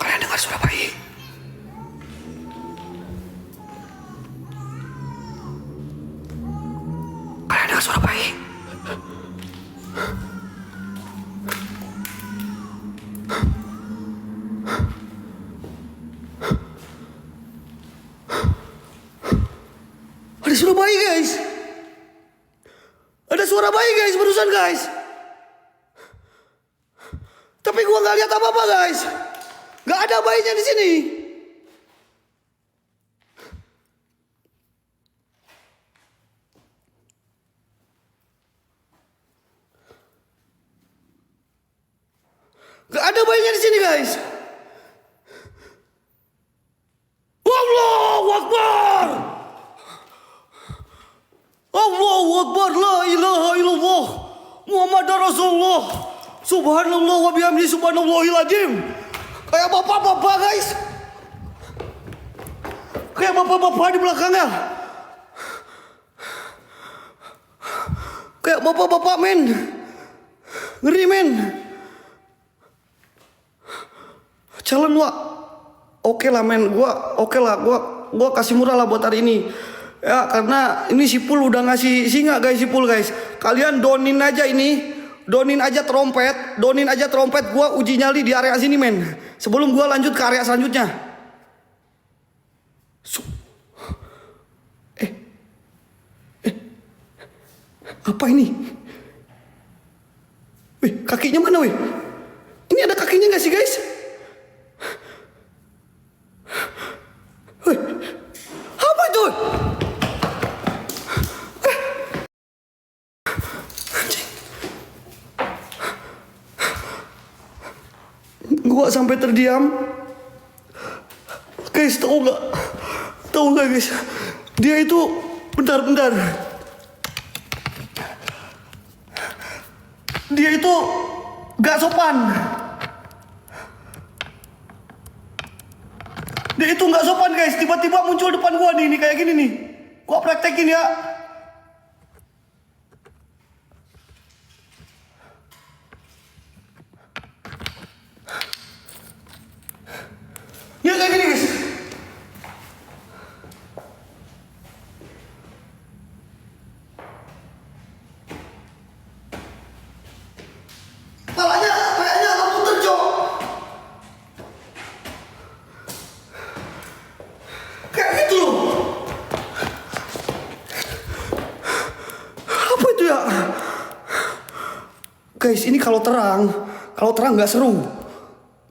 Kalian dengar suara bayi? Kalian dengar suara bayi? Ada suara bayi, guys. Ada suara bayi, guys, barusan, guys. Tapi gua nggak lihat apa-apa, guys. Nggak ada bayinya di sini. Nggak ada bayinya di sini, guys. Allahu Akbar. Allahu Akbar, la ilaha illallah Muhammad Rasulullah. Subhanallah wa bihamdi subhanallahil azim. Kayak bapak-bapak, guys. Kayak bapak-bapak di belakangnya. Kayak bapak-bapak, men. Ngeri, men. Challenge gua. Oke lah, men. Gua kasih murah lah buat hari ini. Ya, karena ini Sipul udah ngasih singa, guys, Sipul, guys. Kalian donin aja ini. Donin aja trompet. Gua uji nyali di area sini, men. Sebelum gua lanjut ke area selanjutnya. Apa ini? Wih, kakinya mana, wih? Ini ada kakinya gak sih, guys? Wih, apa itu? Gua sampai terdiam. Guys, tahu nggak guys? Dia itu bentar. Dia itu gak sopan. Dia itu gak sopan, guys. Tiba-tiba muncul depan gua nih kayak gini nih. Gua praktekin ya. Ya kayak gini, guys. Palanya kayaknya agak puter, Cok. Kayak gitu loh. Apa itu ya? Guys, ini kalau terang nggak seru.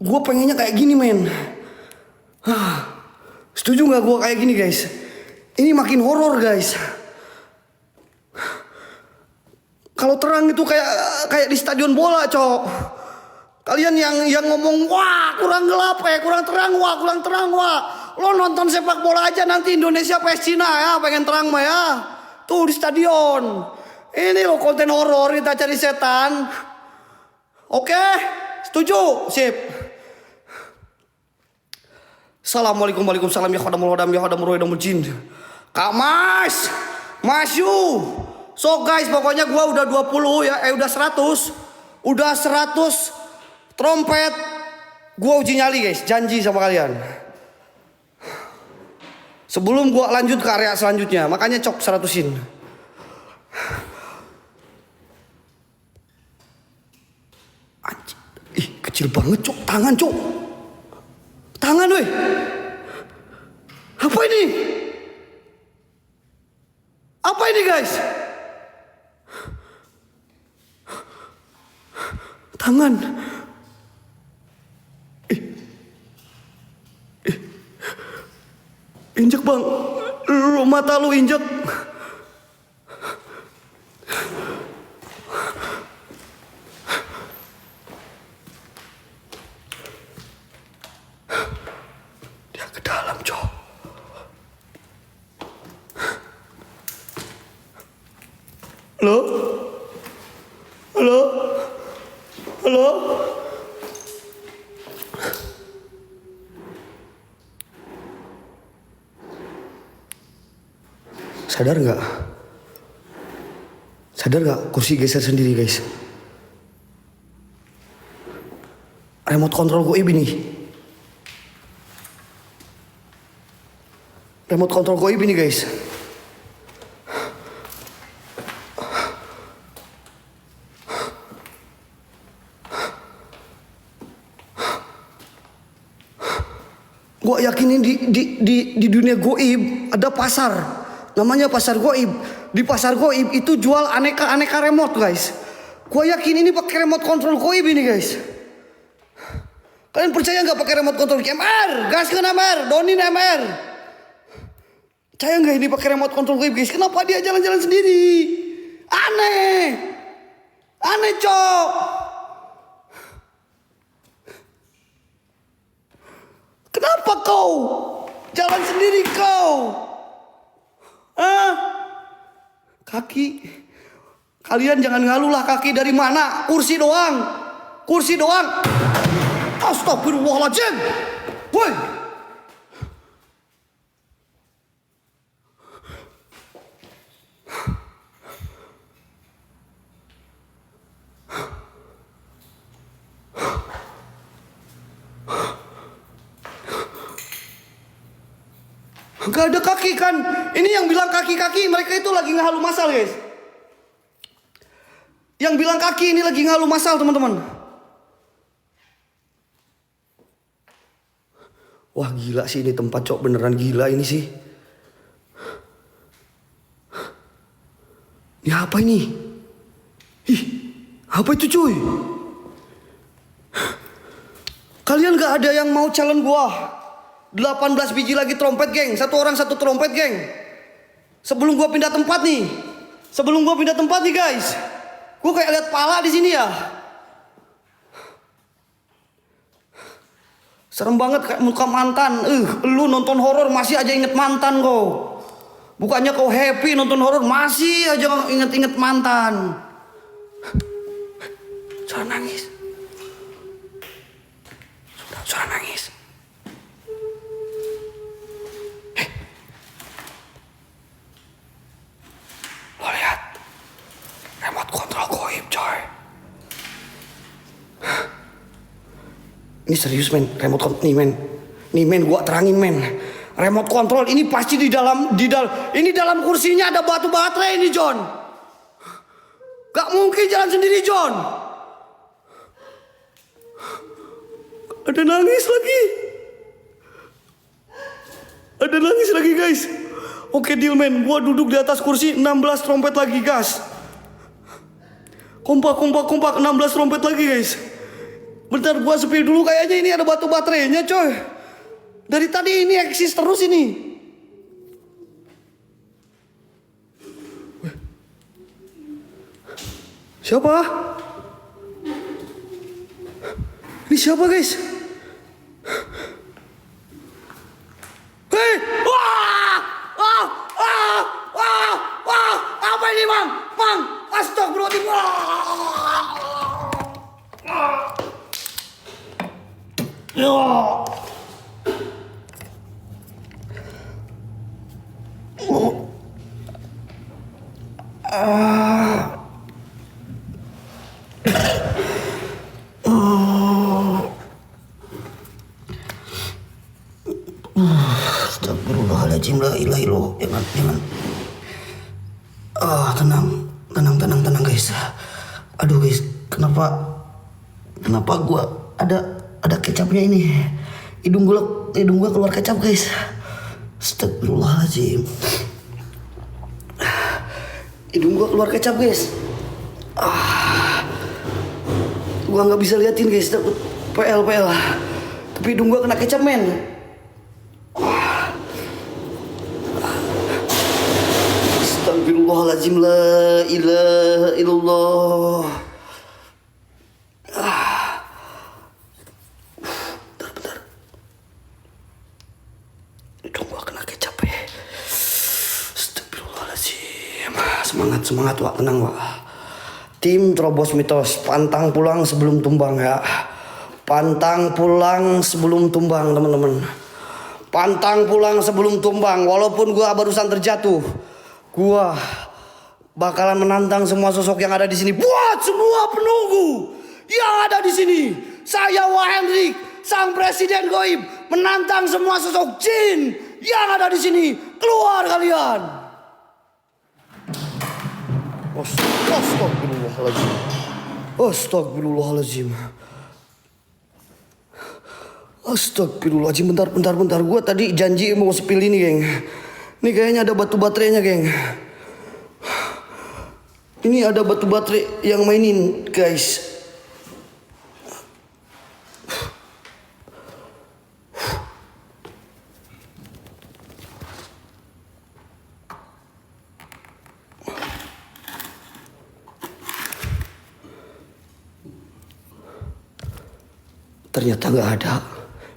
Gue pengennya kayak gini, men. Setuju nggak gua kayak gini guys? Ini makin horor guys. Kalau terang itu kayak di stadion bola, cok. Kalian yang ngomong, wah kurang gelap kurang terang, wah. Lo nonton sepak bola aja nanti Indonesia PS Cina ya, pengen terang mah ya. Tuh di stadion. Ini lo konten horor, kita cari setan. Oke, setuju? Sip. Assalamualaikum warahmatullahi wabarakatuh. Ya khadamul rodam jin. Kak Mas Yu. So guys, pokoknya gua udah 20 ya, udah 100. Udah 100 trompet. Gua uji nyali guys, janji sama kalian. Sebelum gua lanjut ke area selanjutnya, makanya cok 100-in. Anjir. Ih, kecil banget cok, tangan cok. Tangan weh. Apa ini? Apa ini guys? Tangan. Injek bang. Mata lu injek. Dia ke dalam cowok. Halo? Halo? Halo? Sadar nggak? Sadar nggak? Kursi geser sendiri guys. Remote control goib ini. Remote control goib ini guys. Gua yakin ini di dunia goib ada pasar, namanya pasar goib. Di pasar goib itu jual aneka remote guys. Gua yakin ini pakai remote control goib ini guys. Kalian percaya nggak pakai remote control MR? Gaskeun MR, Donin MR. Percaya nggak ini pakai remote control goib guys? Kenapa dia jalan-jalan sendiri? Aneh, aneh cok. Kenapa kau jalan sendiri kau? Kaki. Kalian jangan ngaluh lah, kaki dari mana? Kursi doang. Kursi doang. Astagfirullahaladzim. Woi. Gak ada kaki kan? Ini yang bilang kaki-kaki, mereka itu lagi ngehalu masal guys. Yang bilang kaki ini lagi ngehalu masal teman-teman. Wah gila sih ini tempat cok, beneran gila ini sih. Ini apa ini? Ih, apa itu cuy? Kalian gak ada yang mau challenge gua? 18 biji lagi trompet geng. Satu orang satu trompet geng. Sebelum gua pindah tempat nih. Sebelum gua pindah tempat nih guys. Gua kayak lihat pala di sini ya. Serem banget kayak muka mantan. Lu nonton horor masih aja inget mantan kau. Bukannya kau happy nonton horor masih aja inget-inget mantan. Suara nangis. Suara nangis. Lo lihat remote control goib coy. Ini serius men, remote control nih men gua terangin men. Remote control ini pasti di dalam ini dalam kursinya ada batu baterai ini John. Gak mungkin jalan sendiri John. Ada nangis lagi. Ada nangis lagi guys. Oke deal men, gua duduk di atas kursi 16 trompet lagi gas. Kompak 16 trompet lagi guys. Bentar gua sepi dulu, kayaknya ini ada batu baterainya coy. Dari tadi ini eksis terus ini. Siapa? Ini siapa guys? Hei! Wah! Wah! Wah! Wah! Wah! Apa ini bang? Bang! Astagfirullahaladzim! Astagfirullahaladzim, la ilaha illallah. Jangan. Tenang guys. Aduh guys, kenapa gua ada kecapnya ini? Hidung gua keluar kecap guys. Astagfirullahaladzim. Hidung gua keluar kecap guys. Gua nggak bisa liatin guys, takut PL. Tapi hidung gua kena kecap men. Astagfirullahaladzim, la ilaha illallah. Bentar. Hidung gua kena kecap ya. Astagfirullahaladzim. Semangat Wak, tenang Wak. Tim Terobos Mitos, pantang pulang sebelum tumbang ya. Pantang pulang sebelum tumbang teman-teman. Pantang pulang sebelum tumbang. Walaupun gua barusan terjatuh, gua bakalan menantang semua sosok yang ada di sini. Buat semua penunggu yang ada di sini, saya Wahendrik, sang presiden goib, menantang semua sosok jin yang ada di sini. Keluar kalian. Astagfirullahaladzim. Astagfirullahaladzim. Bentar. Gua tadi janji mau spill ini, geng. Ini kayaknya ada batu baterainya, geng. Ini ada batu baterai yang mainin, guys. Ternyata gak ada.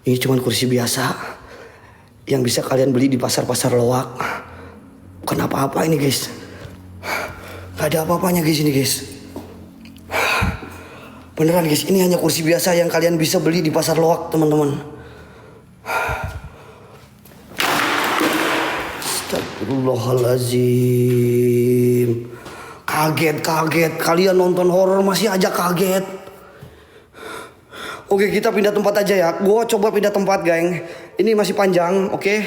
Ini cuma kursi biasa yang bisa kalian beli di pasar-pasar loak. Bukan apa-apa ini guys. Gak ada apa-apanya guys ini guys. Beneran guys, ini hanya kursi biasa yang kalian bisa beli di pasar loak teman-teman. Astagfirullahaladzim. Kaget. Kalian nonton horor masih aja kaget. Oke, kita pindah tempat aja ya. Gue coba pindah tempat, geng. Ini masih panjang, oke?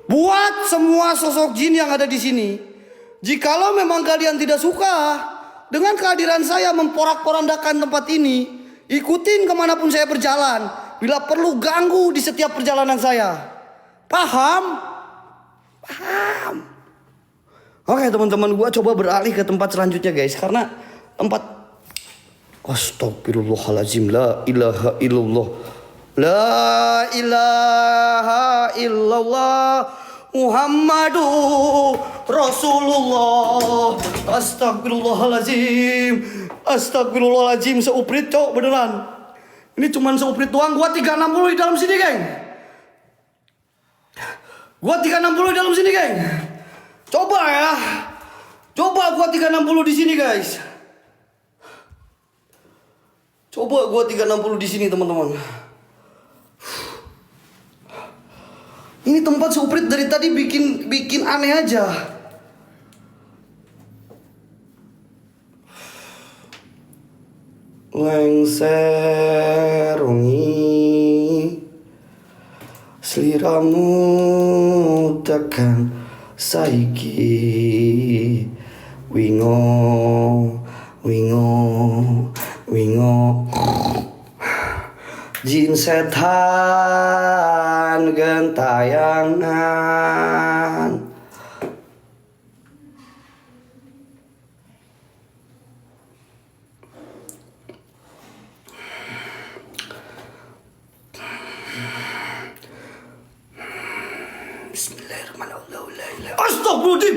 Buat semua sosok jin yang ada di sini, jikalau memang kalian tidak suka dengan kehadiran saya memporak-porandakan tempat ini, ikutin kemanapun saya berjalan. Bila perlu ganggu di setiap perjalanan saya. Paham? Oke teman-teman, gue coba beralih ke tempat selanjutnya guys. Karena tempat... Astagfirullahaladzim, la ilaha illallah. La ilaha illallah Muhammadur Rasulullah. Astagfirullahaladzim, seuprit cok beneran. Ini cuman seuprit doang. Gua 360 di dalam sini, geng. Coba ya. Coba gua 360 di sini, guys. Coba gua 360 di sini, teman-teman. Ini tempat suprit dari tadi bikin aneh aja. Lengser wengi sliramu tekan saiki wingo jin setan gentayangan. Astagfirullahaladzim.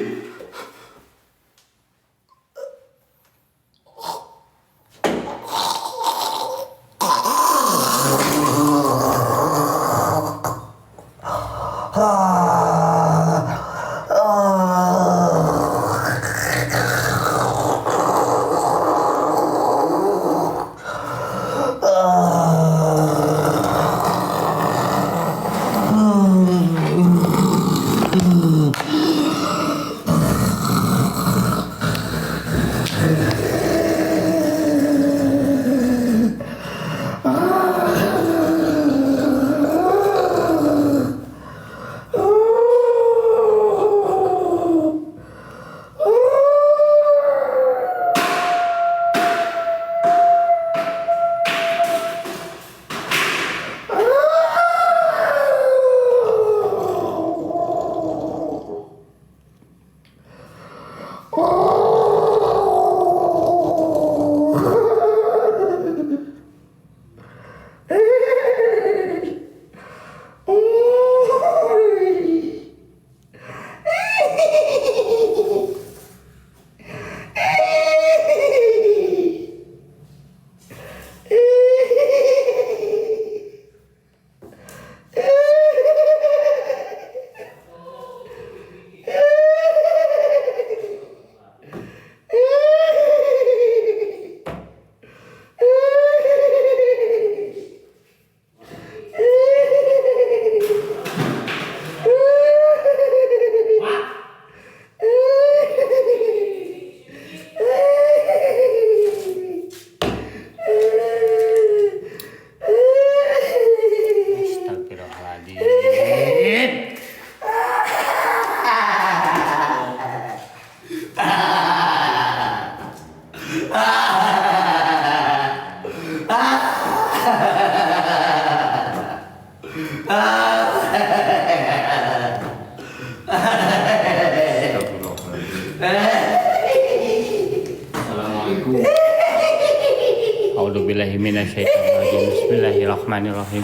A'udzubillahi minasyaitonirrajim. Bismillahirrahmanirrahim.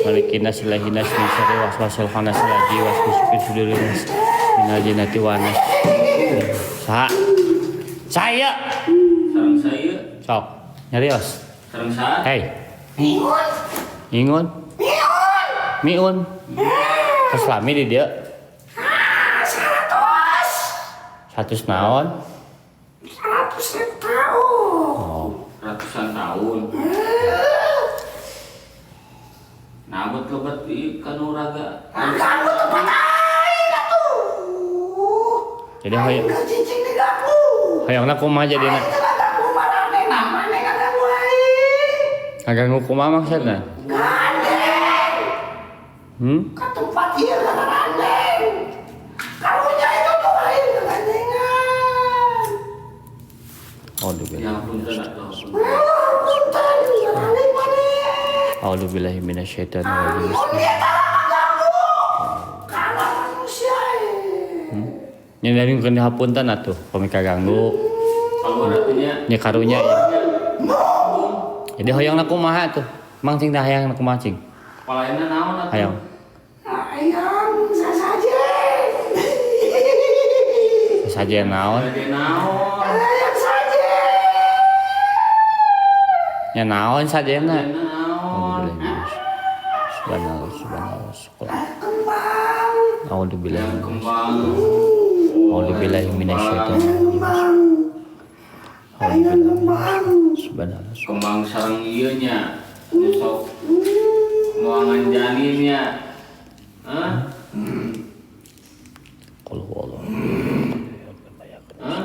Malikinas ilahinas min syarri waswasil khannas allazi yuwaswisu fi sudurin nas minal jinnati wan nas. Saya. Sareng saya. Sok. Nyarios. Sareng saya. Hei. Ingun. Miun. Terus lami di dia. 100 naon? Ratusan tahun. Nabut lebat ikan uraga. Jadi hayangna kumaha jadina? Ngaganggu kumaha maksudna? Ke tempat ieu gandeng. Karunya itu tuh lain gandengan. A'udzubillahi. Ya ampun tenan. Punten ya lain maneh. A'udzubillahi minasyaitonirrajim. Mun ieu tara mengganggu kana manusia. Nyadarin hapunten atuh, pami kaganggu. Kalau artinya Nya karunya ya. Jadi hayangna kumaha tuh? Mang cing dah hayangna kumaha cing? kepalaina naon atuh? Hayang. Ayam sasajen. Sajen naon? Bade naon? Ayam sajen. Nya naon sajena? Bade naon? Subhanallah, subhanallah. Kembang. A'udzubillahi Yang kembang. A'udzubillahi minasyaitonirrajim. Kembang. Ayam kembang. Subhanallah. Kembang sareng ieu nya. Sok muangan janinnya. Hah? Qul huwallahu. Hah?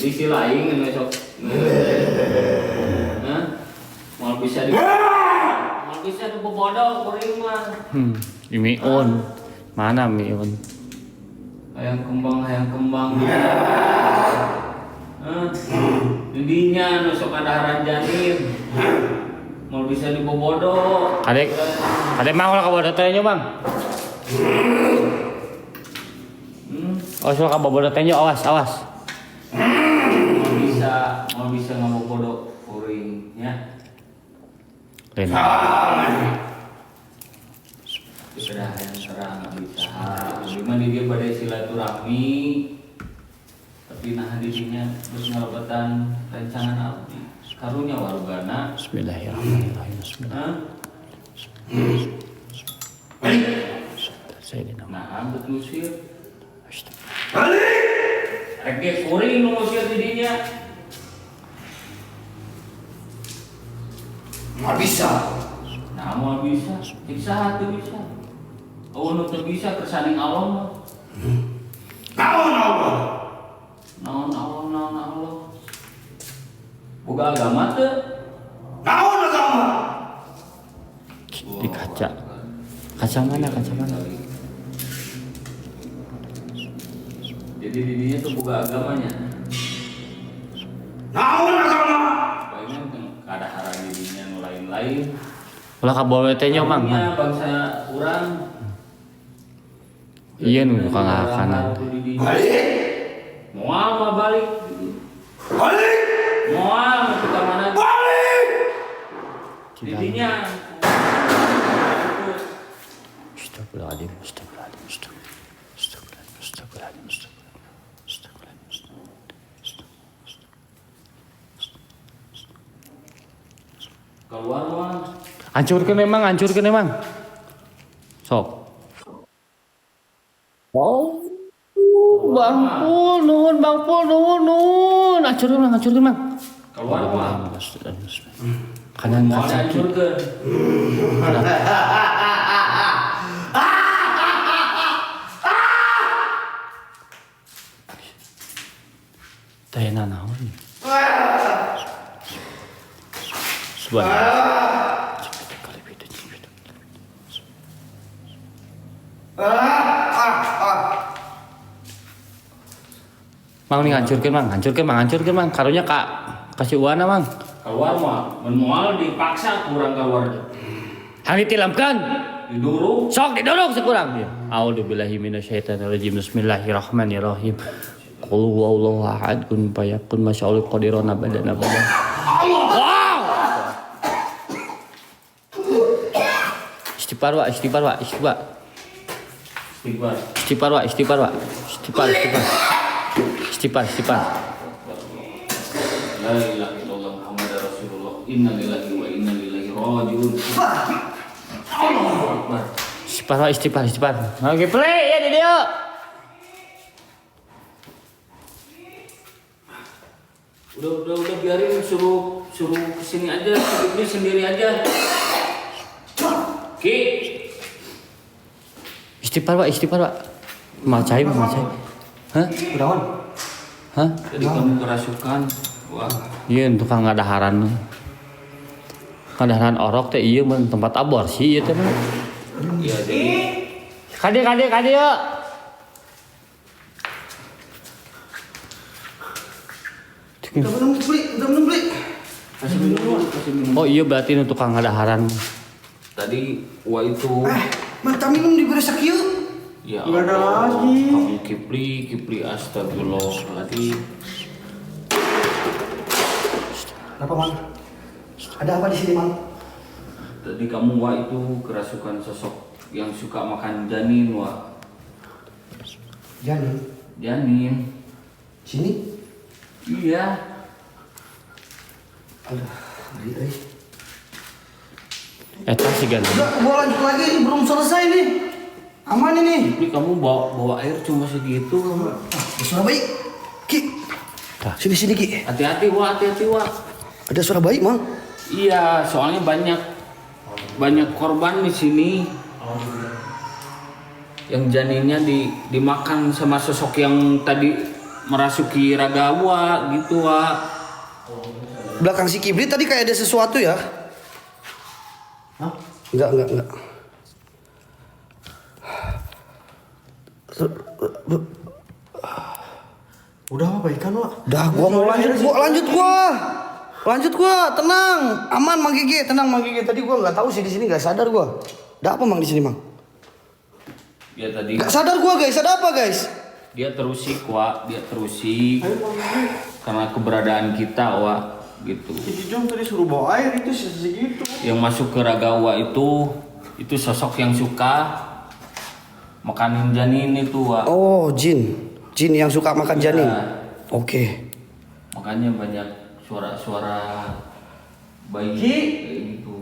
Di lain besok. Hah? Mau bisa dibobodok kuring mah. Miun. Mana miun? Hayang kembang. Hah? Didinya nu sok kadaharan janin. Mau bisa dibobodok. Kadek mau lah kabodo teh nya, Bang. Oh, sok kabodo teh nya, awas. Mau bisa ngabobodok kuring ya. Lain. Kedah yang terang bisa. Gimana dia pada silaturahmi, tapi nah dirinya terus ngalebatan rancangan abdi. Karunya warugana. Bismillahirrahmanirrahim. Nah, betul sih. Rek kuring nu ngusir didinya. Nggak bisa. Nah, mau bisa. Siksa hati bisa. Oh, nu teu bisa kersaning Allah mah. Naon Allah? Naon Allah. Boga agama teu? Naon agama? Di kaca. Kaca mana? Jadi didinya tuh boga agamanya. Naon agama? Kayaknya kada haran didinya nu lain-lain. Ulah kabawa teh nya mang. Kamunya bangsa urang. Iya nu kangakanan. Balik. Moal mah balik. Balik. Moal kita mana? Balik. Didinya. Astagfirullahaladzim. Keluar mah. Hancurkeun emang. Sok. Oh. Bang Pul nuhun. Hancurkeun mang. Keluar mah. Kanan Mau kaca. hancurkeun. Tayana naon? Subhanallah. Mang nih hancurkeun mang. Karunya kasih uana mang. Keluar mah. Mun moal dipaksa kurang keluar. Hang ditilamkeun. Diduruk. Sok didorong sekurang. A'udzubillahi minasyaitonirrajim. Bismillahirrahmanirrahim. Qul huwallahu ahad kun fayakun masyaallah qadirana badana badan. Wow. Istighfar wa. La ilaha illallah Muhammadar Rasulullah. Inna lillahi wa inna ilaihi raji'un. Allahu Akbar. Istighfar. Oke, play ya di dia. Udah biarin suruh kesini aja, ini sendiri aja. Ki. Istighfar wa. Macai. Hah? Kunaon? Hah? Jadi kamu kerasukan. Wah. Iya tukang ngadaharan. Ngadaharan orok teh ieu mah tempat aborsi ieu teh mah. Iya jadi. Kade ya. Udah belum beli. Kasih minum. Oh iya berarti nu tukang ngadaharan. Tadi wah itu. Mata minum di beres kieu. Ya Nggak ada Allah, lagi. Kamu Kipli astagfirullahaladzim. Kenapa, Mang? Ada apa di sini, Mang? Tadi kamu wah itu kerasukan sosok yang suka makan janin wah. Janin. Sini? Iya. Aduh, ngeri. Eta sih gan. Udah, gua lanjut lagi, ini belum selesai nih. Aman ini. Kipli kamu bawa air cuma segitu. Ada suara bayi. Ki. Sini Ki. Hati-hati wah. Ada suara bayi, Mang. Iya, soalnya banyak korban di sini. Yang janinnya dimakan sama sosok yang tadi merasuki ragawa gitu, Wak. Belakang si Kibli tadi kayak ada sesuatu ya? Hah? Enggak. Udah apa baikan, Wak? Udah, gua mau lanjut gua. Tenang, aman Mang Gigi, tenang Mang Gigi. Tadi gua nggak tahu sih di sini, nggak sadar gua. Ada apa Mang di sini, Mang? Dia tadi Nggak sadar gua, guys. Ada apa, guys? dia terusik, Wak. Karena keberadaan kita, Wak, gitu. Si Jom tadi suruh bawa air itu segitu. Yang masuk ke ragawa itu sosok yang suka makanin janin itu, Wak. Oh, jin. Jin yang suka makan janin. Iya. Oke. Makanya banyak suara-suara bayi kayak gitu.